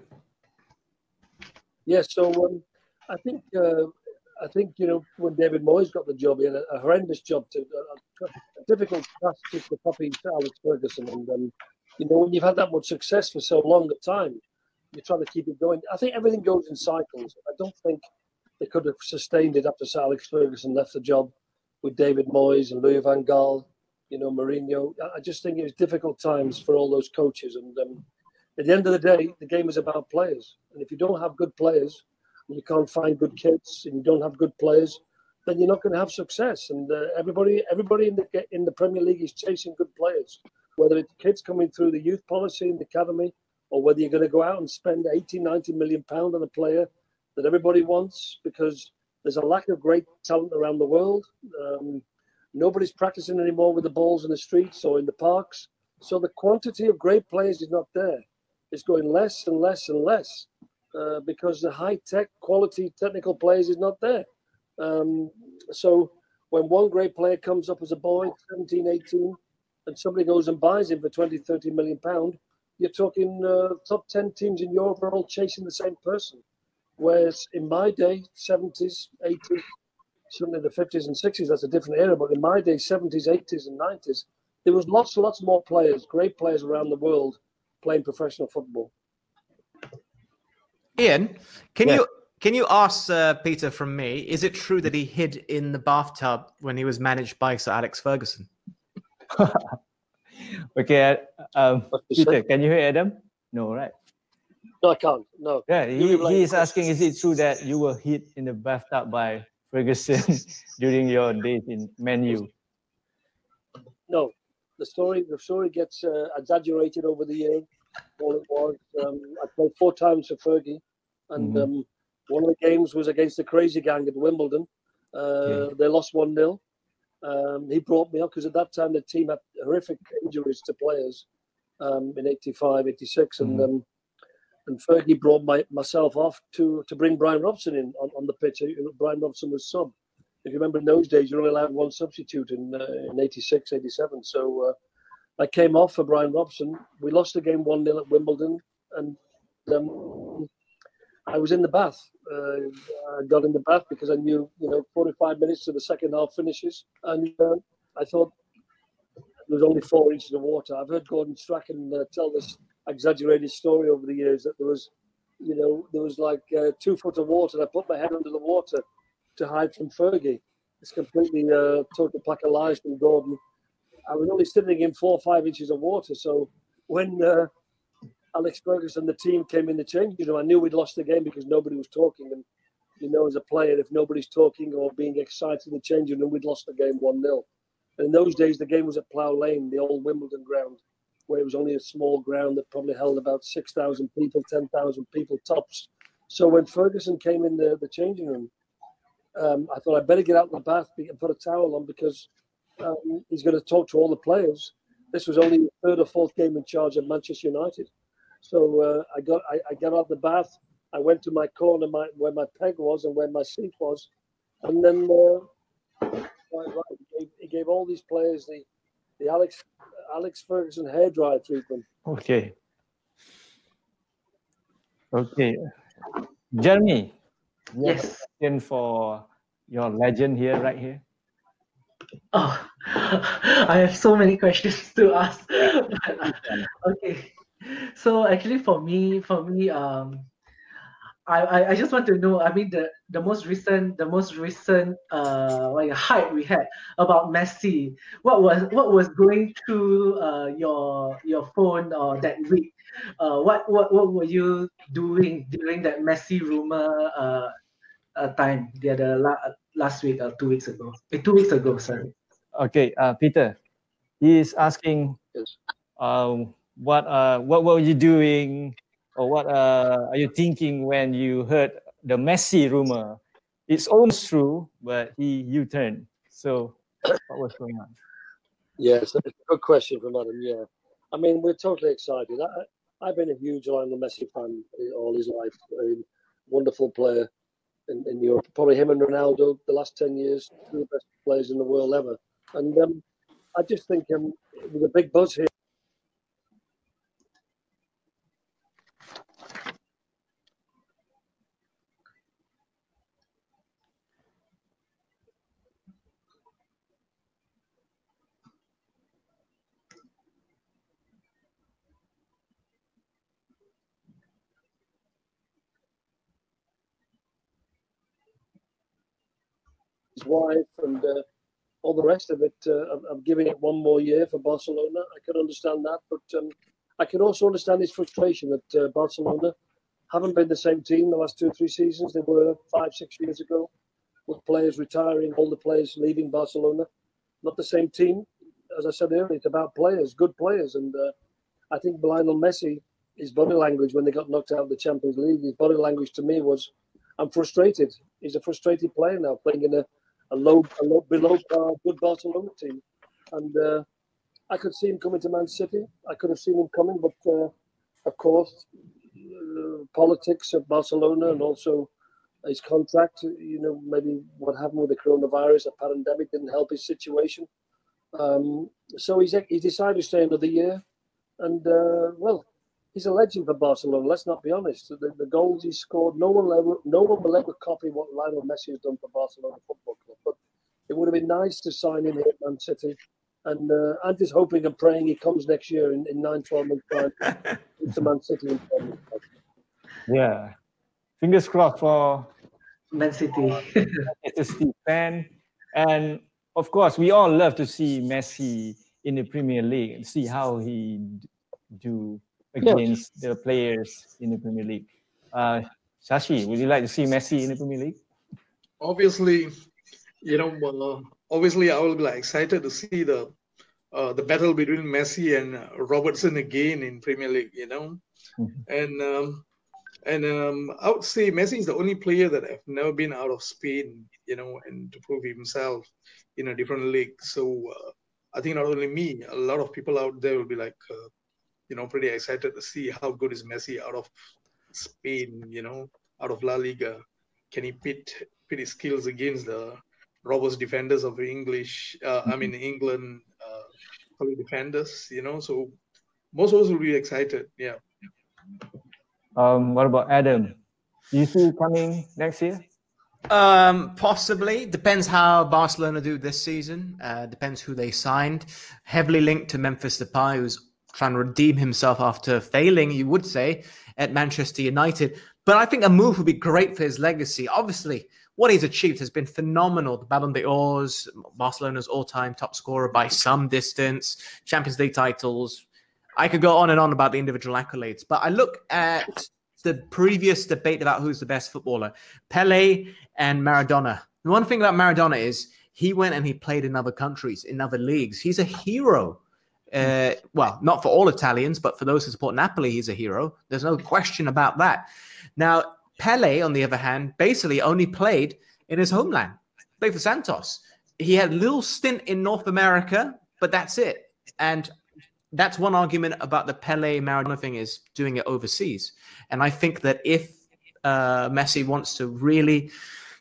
Yeah, so I think you know when David Moyes got the job, he had a horrendous job, a difficult task to copy Alex Ferguson, and you know when you've had that much success for so long a time, you're trying to keep it going. I think everything goes in cycles. I don't think they could have sustained it after Sir Alex Ferguson left the job with David Moyes and Louis van Gaal, you know, Mourinho. I just think it was difficult times for all those coaches. And at the end of the day, the game is about players. And if you don't have good players, and you can't find good kids, and you don't have good players, then you're not going to have success. And everybody in the Premier League is chasing good players, whether it's kids coming through the youth policy in the academy, or whether you're going to go out and spend 80, 90 million pounds on a player that everybody wants because There's a lack of great talent around the world. Nobody's practicing anymore with the balls in the streets or in the parks. So the quantity of great players is not there. It's going less and less and less because the high-tech quality technical players is not there. So when one great player comes up as a boy, 17, 18, and somebody goes and buys him for 20, 30 million pounds, you're talking top 10 teams in Europe are all chasing the same person. Whereas in my day, 70s, 80s, certainly the 50s and 60s, that's a different era. But in my day, 70s, 80s, and 90s, there was lots more players, great players around the world playing professional football. Ian, can you ask Peter from me? Is it true that he hid in the bathtub when he was managed by Sir Alex Ferguson? Okay, Peter, can you hear Adam? No, right? No, I can't. No. Yeah, he is asking, is it true that you were hit in the bathtub by Ferguson during your days in Man U? No, the story gets exaggerated over the years. All it was, I played 4 times for Fergie, and one of the games was against the Crazy Gang at Wimbledon. They lost 1-0. He brought me up because at that time the team had horrific injuries to players in 85, 86, and Fergie brought myself off to bring Brian Robson in on the pitch. Brian Robson was sub. If you remember, in those days, you only allowed one substitute in 86, 87. So I came off for Brian Robson. We lost the game 1-0 at Wimbledon, and I was in the bath. I got in the bath because I knew, 45 minutes to the second half finishes, and I thought there was only 4 inches of water. I've heard Gordon Strachan tell this exaggerated story over the years that there was like 2 foot of water, and I put my head under the water to hide from Fergie. It's completely total pack of lies from Gordon. I was only sitting in 4 or 5 inches of water. So when Alex Ferguson, the team, came in the changing room, I knew we'd lost the game because nobody was talking. And as a player, if nobody's talking or being excited in the changing room, we'd lost the game 1-0. And in those days, the game was at Plough Lane, the old Wimbledon ground, where it was only a small ground that probably held about 6,000 people, 10,000 people tops. So when Ferguson came in the changing room, I thought I'd better get out of the bath and put a towel on because he's going to talk to all the players. This was only the 3rd or 4th game in charge of Manchester United. So I got out of the bath. I went to my corner where my peg was and where my seat was. And then he gave all these players the Alex Ferguson hairdryer treatment. Okay. Jeremy, you have a question for your legend here, right here. Oh, I have so many questions to ask. Okay, so actually for me, I just want to know. I mean, the most recent hype we had about Messi. What was going through your phone or that week? What were you doing during that Messi rumor time the other last week or 2 weeks ago? 2 weeks ago, sorry. Okay, Peter, he is asking, Yes. what were you doing, or what are you thinking when you heard the Messi rumor? It's almost true, but he U-turned. So, what was going on? Yes, it's a good question from Adam. Yeah, I mean, we're totally excited. I've been a huge Lionel Messi fan all his life. Wonderful player in Europe. Probably him and Ronaldo, the last 10 years, 2 of the best players in the world ever. And I just think with a big buzz here. His wife and all the rest of it, of giving it 1 more year for Barcelona. I can understand that, but I can also understand his frustration that Barcelona haven't been the same team the last 2 or 3 seasons they were 5, 6 years ago, with players retiring, all the players leaving Barcelona. Not the same team. As I said earlier, it's about players, good players. And I think Lionel Messi, his body language when they got knocked out of the Champions League, his body language to me was, I'm frustrated. he's a frustrated player now, playing in a low below good Barcelona team. And I could see him coming to Man City. I could have seen him coming, but of course, politics of Barcelona and also his contract, you know, maybe what happened with the coronavirus, a pandemic didn't help his situation. So he decided to stay another year. And, well, he's a legend for Barcelona, let's not be honest. The goals he scored, no one will ever copy what Lionel Messi has done for Barcelona Football Club. But it would have been nice to sign him here at Man City. And I'm just hoping and praying he comes next year in 9-12 months' time to Man City. Yeah. Fingers crossed for Man City. Manchester fan. And of course, we all love to see Messi in the Premier League and see how he do against the players in the Premier League. Shashi, would you like to see Messi in the Premier League? Obviously, you know, obviously I will be excited to see the battle between Messi and Robertson again in Premier League. You know, and I would say Messi is the only player that have never been out of Spain. You know, and to prove himself in a different league. So I think not only me, a lot of people out there will be like, you know, pretty excited to see how good is Messi out of Spain. You know, out of La Liga. Can he pit his skills against the robust defenders of England defenders, you know, so most of us will be excited. Yeah. What about Adam? Do you see it coming next year? Possibly. Depends how Barcelona do this season. Depends who they signed. Heavily linked to Memphis Depay, who's trying to redeem himself after failing, you would say, at Manchester United. But I think a move would be great for his legacy. Obviously, what he's achieved has been phenomenal. The Ballon d'Ors, Barcelona's all-time top scorer by some distance, Champions League titles. I could go on and on about the individual accolades, but I look at the previous debate about who's the best footballer, Pele and Maradona. The one thing about Maradona is he went and he played in other countries, in other leagues. He's a hero. Well, not for all Italians, but for those who support Napoli, he's a hero. There's no question about that. Now, Pele, on the other hand, basically only played in his homeland, played for Santos. He had a little stint in North America, but that's it. And that's one argument about the Pele-Maradona thing, is doing it overseas. And I think that if Messi wants to really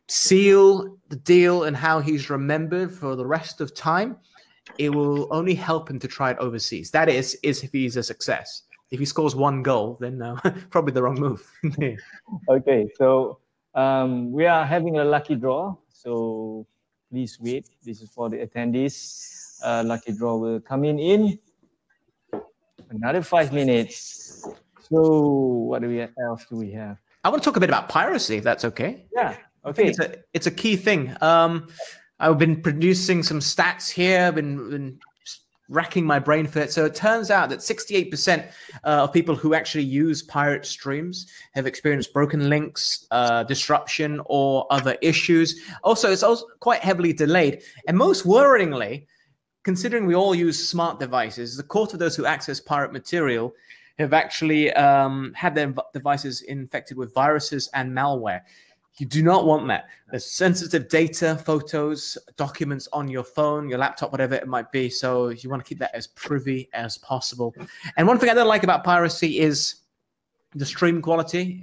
seal the deal and how he's remembered for the rest of time, it will only help him to try it overseas. That is if he's a success. If he scores one goal, then probably the wrong move. Okay, so we are having a lucky draw. So please wait. This is for the attendees. Lucky draw will come in another 5 minutes. So what else do we have? I want to talk a bit about piracy, if that's okay. Yeah, okay. It's a key thing. I've been producing some stats here. I've been racking my brain for it. So it turns out that 68% of people who actually use pirate streams have experienced broken links, disruption, or other issues. Also, it's also quite heavily delayed. And most worryingly, considering we all use smart devices, the quarter of those who access pirate material have actually had their devices infected with viruses and malware. You do not want that. There's sensitive data, photos, documents on your phone, your laptop, whatever it might be. So you want to keep that as privy as possible. And one thing I don't like about piracy is the stream quality.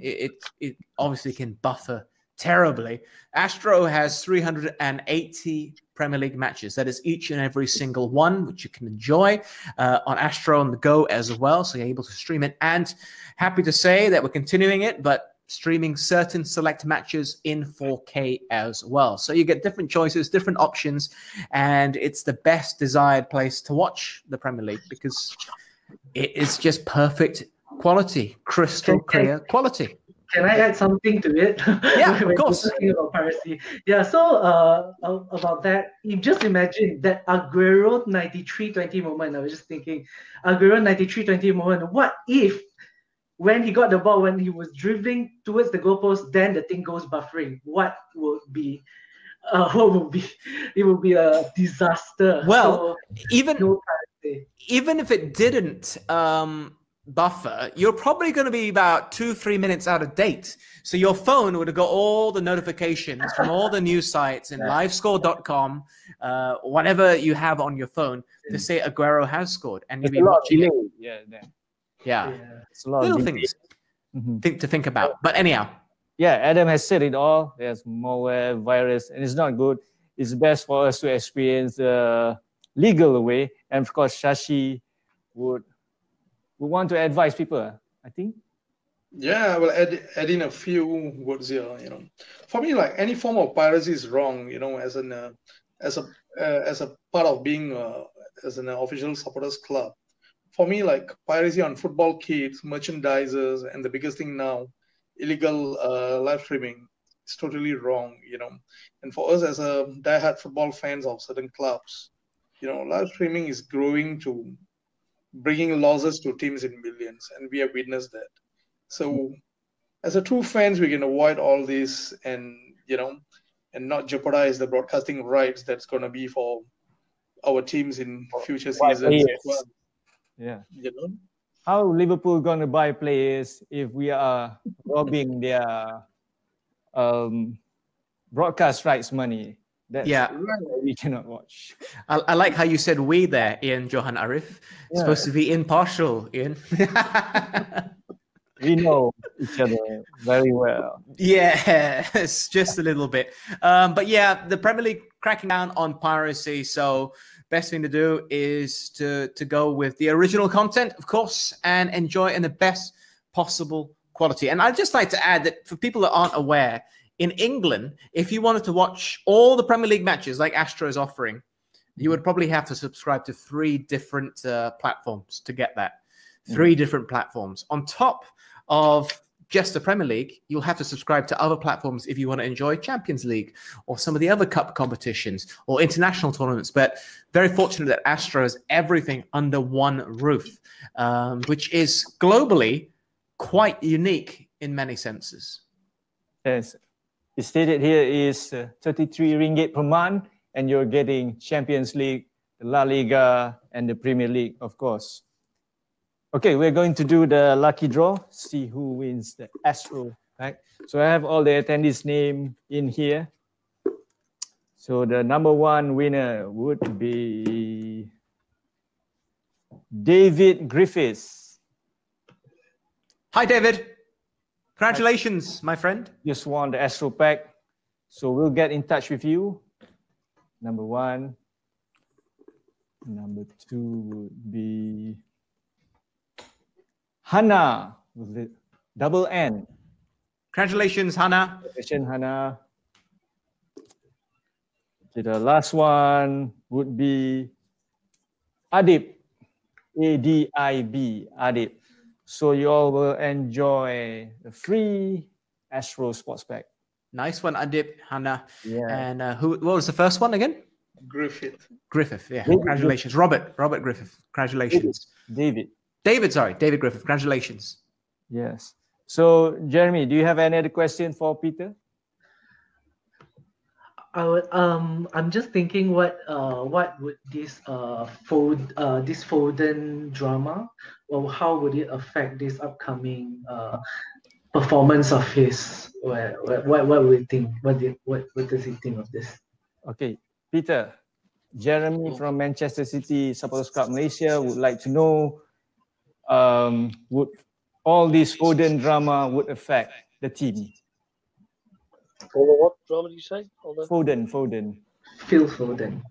It obviously can buffer terribly. Astro has 380 Premier League matches. That is each and every single one, which you can enjoy on Astro on the go as well. So you're able to stream it. And happy to say that we're continuing it, but streaming certain select matches in 4K as well. So you get different choices, different options, and it's the best desired place to watch the Premier League because it is just perfect quality, crystal clear quality. Can I add something to it? Yeah, of course. Talking about piracy. Yeah, so about that, you just imagine that Aguero 93-20 moment. I was just thinking, Aguero 93-20 moment. What if when he got the ball, when he was dribbling towards the goalpost, then the thing goes buffering? What would be? It would be a disaster. Well, so, even if it didn't, buffer, you're probably going to be about 2-3 minutes out of date. So your phone would have got all the notifications from all the news sites and livescore.com, whatever you have on your phone to say Aguero has scored, and you'll be watching it. Yeah. It's a lot Little of things to think about. But anyhow. Yeah, Adam has said it all. There's malware, virus, and it's not good. It's best for us to experience the legal way. And of course, Shashi would want to advise people, I think. Yeah, I will add in a few words here. For me, like any form of piracy is wrong. As a part of being as an official supporters club. For me, like piracy on football kits, merchandisers, and the biggest thing now, illegal live streaming. It's totally wrong. And for us as a diehard football fans of certain clubs, live streaming is growing to bringing losses to teams in millions, and we have witnessed that. So, as a true fans, we can avoid all this, and not jeopardize the broadcasting rights that's going to be for our teams in future seasons as well. Yeah. How Liverpool going to buy players if we are robbing their broadcast rights money? That's we cannot watch. I like how you said we there, Ian Johan Arif. Yeah. Supposed to be impartial, Ian. We know each other very well. Yes, just a little bit. But yeah, the Premier League cracking down on piracy. So best thing to do is to go with the original content, of course, and enjoy it in the best possible quality. And I'd just like to add that for people that aren't aware, in England, if you wanted to watch all the Premier League matches like Astro is offering, you would probably have to subscribe to 3 different platforms to get that. 3 different platforms. On top of just the Premier League, you'll have to subscribe to other platforms if you want to enjoy Champions League or some of the other cup competitions or international tournaments. But very fortunate that Astro has everything under one roof, which is globally quite unique in many senses. Yes. It's stated here is 33 ringgit per month, and you're getting Champions League, the La Liga, and the Premier League, of course. Okay, we're going to do the lucky draw, see who wins the Astro pack. So I have all the attendees' name in here. So the number 1 winner would be David Griffiths. Hi, David. Congratulations, my friend. Just won the Astro pack. So we'll get in touch with you. Number 1. Number 2 would be Hannah with the double N. Congratulations, Hannah. Congratulations, Hannah. Okay, the last one would be Adib. A-D-I-B, Adib. So you all will enjoy the free Astro Sports Pack. Nice one, Adib, Hannah. Yeah. And what was the first one again? Griffith, yeah. Congratulations. Robert Griffith. Congratulations. David, sorry. David Griffith. Congratulations. Yes. So, Jeremy, do you have any other question for Peter? I'm just thinking what would this this Foden drama, or how would it affect this upcoming performance of his? What would you think? What does he think of this? Okay, Peter, Jeremy from Manchester City Supporters Club Malaysia would like to know, would all this Foden drama would affect the team? What drama did you say? Foden. Phil Foden.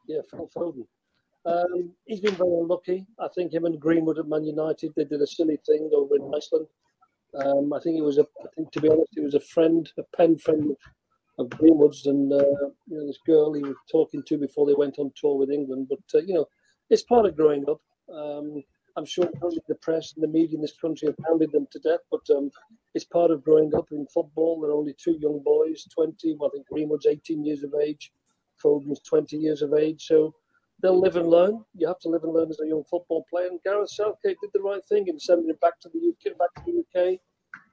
Yeah, Phil Foden. He's been very unlucky. I think him and Greenwood at Man United, they did a silly thing over in Iceland. I think to be honest, he was a pen friend of Greenwood's, and this girl he was talking to before they went on tour with England. But it's part of growing up. I'm sure the press and the media in this country have pounded them to death, but it's part of growing up in football. They're only 2 young boys, 20. Well, I think Greenwood's 18 years of age, Foden's 20 years of age. So they'll live and learn. You have to live and learn as a young football player. And Gareth Southgate did the right thing in sending him back to the UK. You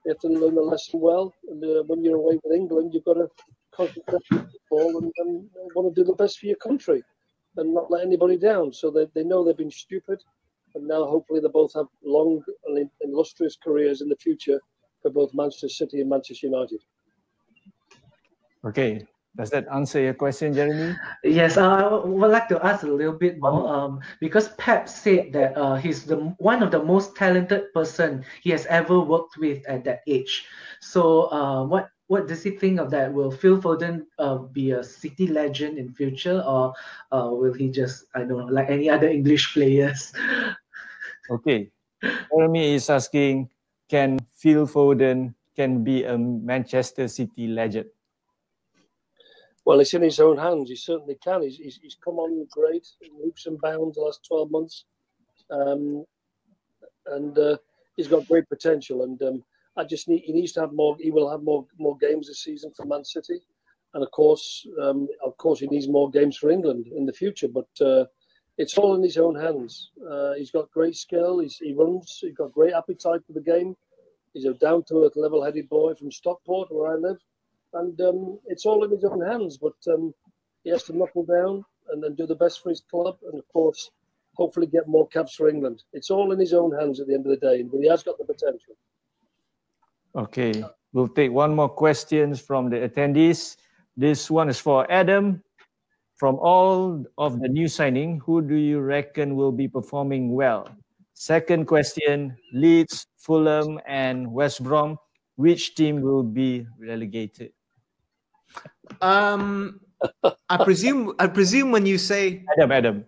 have to learn the lesson well. And when you're away with England, you've got to concentrate on football and want to do the best for your country and not let anybody down. So they know they've been stupid. and now hopefully they both have long and illustrious careers in the future for both Manchester City and Manchester United. Okay, does that answer your question, Jeremy? Yes, I would like to ask a little bit more because Pep said that he's one of the most talented person he has ever worked with at that age. So what does he think of that? Will Phil Foden be a City legend in future, or will he just, I don't know, like any other English players? Okay, Jeremy is asking, can Phil Foden can be a Manchester City legend? Well, it's in his own hands. He certainly can. He's come on great in leaps and bounds the last 12 months. And he's got great potential. And he needs to have more. He will have more games this season for Man City. And of course, he needs more games for England in the future. But it's all in his own hands. He's got great skill. He runs. He's got great appetite for the game. He's a down-to-earth, level-headed boy from Stockport, where I live. And it's all in his own hands, but he has to knuckle down and then do the best for his club, and of course, hopefully get more caps for England. It's all in his own hands at the end of the day, but he has got the potential. Okay, we'll take one more question from the attendees. This one is for Adam. From all of the new signing, who do you reckon will be performing well? Second question, Leeds, Fulham, and West Brom. Which team will be relegated? I presume when you say Adam.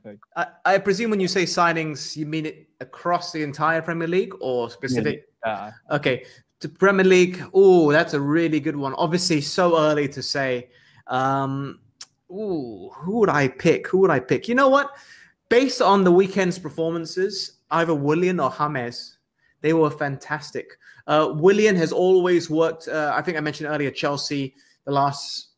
I presume when you say signings, you mean it across the entire Premier League or specific? Okay, to Premier League. Oh, that's a really good one. Obviously, so early to say. Who would I pick? You know what? Based on the weekend's performances, either Willian or James, they were fantastic. Willian has always worked. I think I mentioned earlier, Chelsea, the last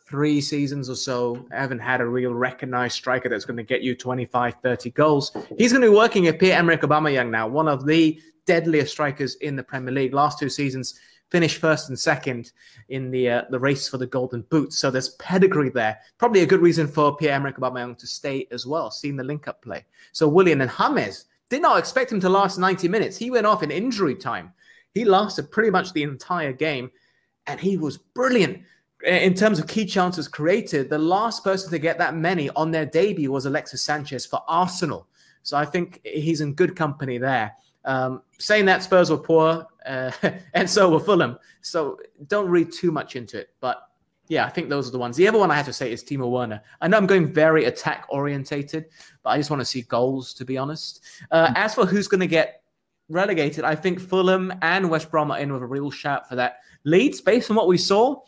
3 seasons or so, haven't had a real recognized striker that's going to get you 25, 30 goals. He's going to be working at Pierre-Emerick Aubameyang now, one of the deadliest strikers in the Premier League. Last 2 seasons, finished first and second in the race for the Golden Boot. So there's pedigree there. Probably a good reason for Pierre-Emerick Aubameyang to stay as well, seeing the link-up play. So Willian and James, did not expect him to last 90 minutes. He went off in injury time. He lasted pretty much the entire game, and he was brilliant. In terms of key chances created, the last person to get that many on their debut was Alexis Sanchez for Arsenal. So I think he's in good company there. Saying that, Spurs were poor, and so were Fulham. So don't read too much into it. But yeah, I think those are the ones. The other one I have to say is Timo Werner. I know I'm going very attack-orientated, but I just want to see goals, to be honest. As for who's going to get relegated, I think Fulham and West Brom are in with a real shout for that. Leeds, based on what we saw,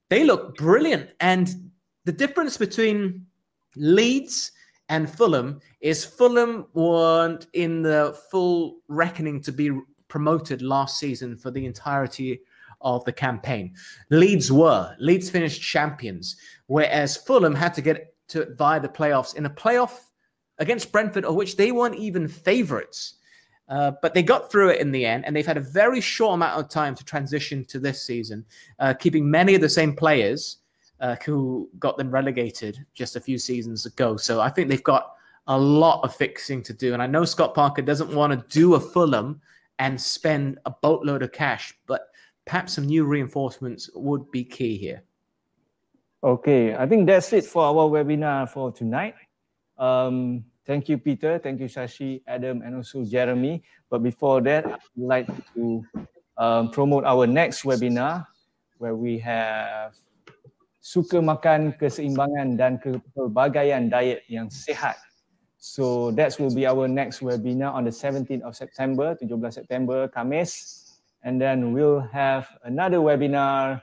they look brilliant. And the difference between Leeds and Fulham is Fulham weren't in the full reckoning to be promoted last season for the entirety of the campaign. Leeds were. Leeds finished champions, whereas Fulham had to get to via the playoffs in a playoff against Brentford, of which they weren't even favourites. But they got through it in the end, and they've had a very short amount of time to transition to this season, keeping many of the same players who got them relegated just a few seasons ago. So I think they've got a lot of fixing to do. And I know Scott Parker doesn't want to do a Fulham and spend a boatload of cash, but perhaps some new reinforcements would be key here. Okay, I think that's it for our webinar for tonight. Thank you, Peter. Thank you, Shashi, Adam, and also Jeremy. But before that, I'd like to promote our next webinar where we have Suka Makan Keseimbangan dan Kepelbagaian Diet yang Sehat. So that will be our next webinar on the 17th of September, 17 September, Khamis. And then we'll have another webinar,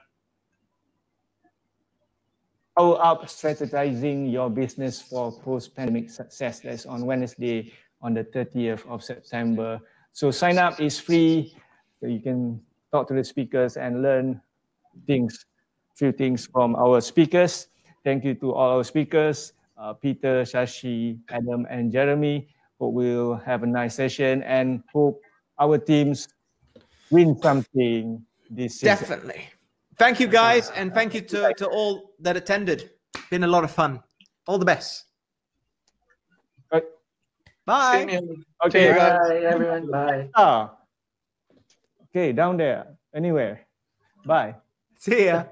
Power Up Strategizing Your Business for Post-Pandemic Success. That's on Wednesday, on the 30th of September. So sign up is free. So you can talk to the speakers and learn few things from our speakers. Thank you to all our speakers, Peter, Shashi, Adam, and Jeremy. Hope we'll have a nice session and hope our teams win something this season. Definitely. Thank you, guys, and thank you to all that attended. Been a lot of fun. All the best. Right. Bye. Same here. Okay, Take care, guys. Bye, everyone. Bye. Okay, down there, anywhere. Bye. See ya.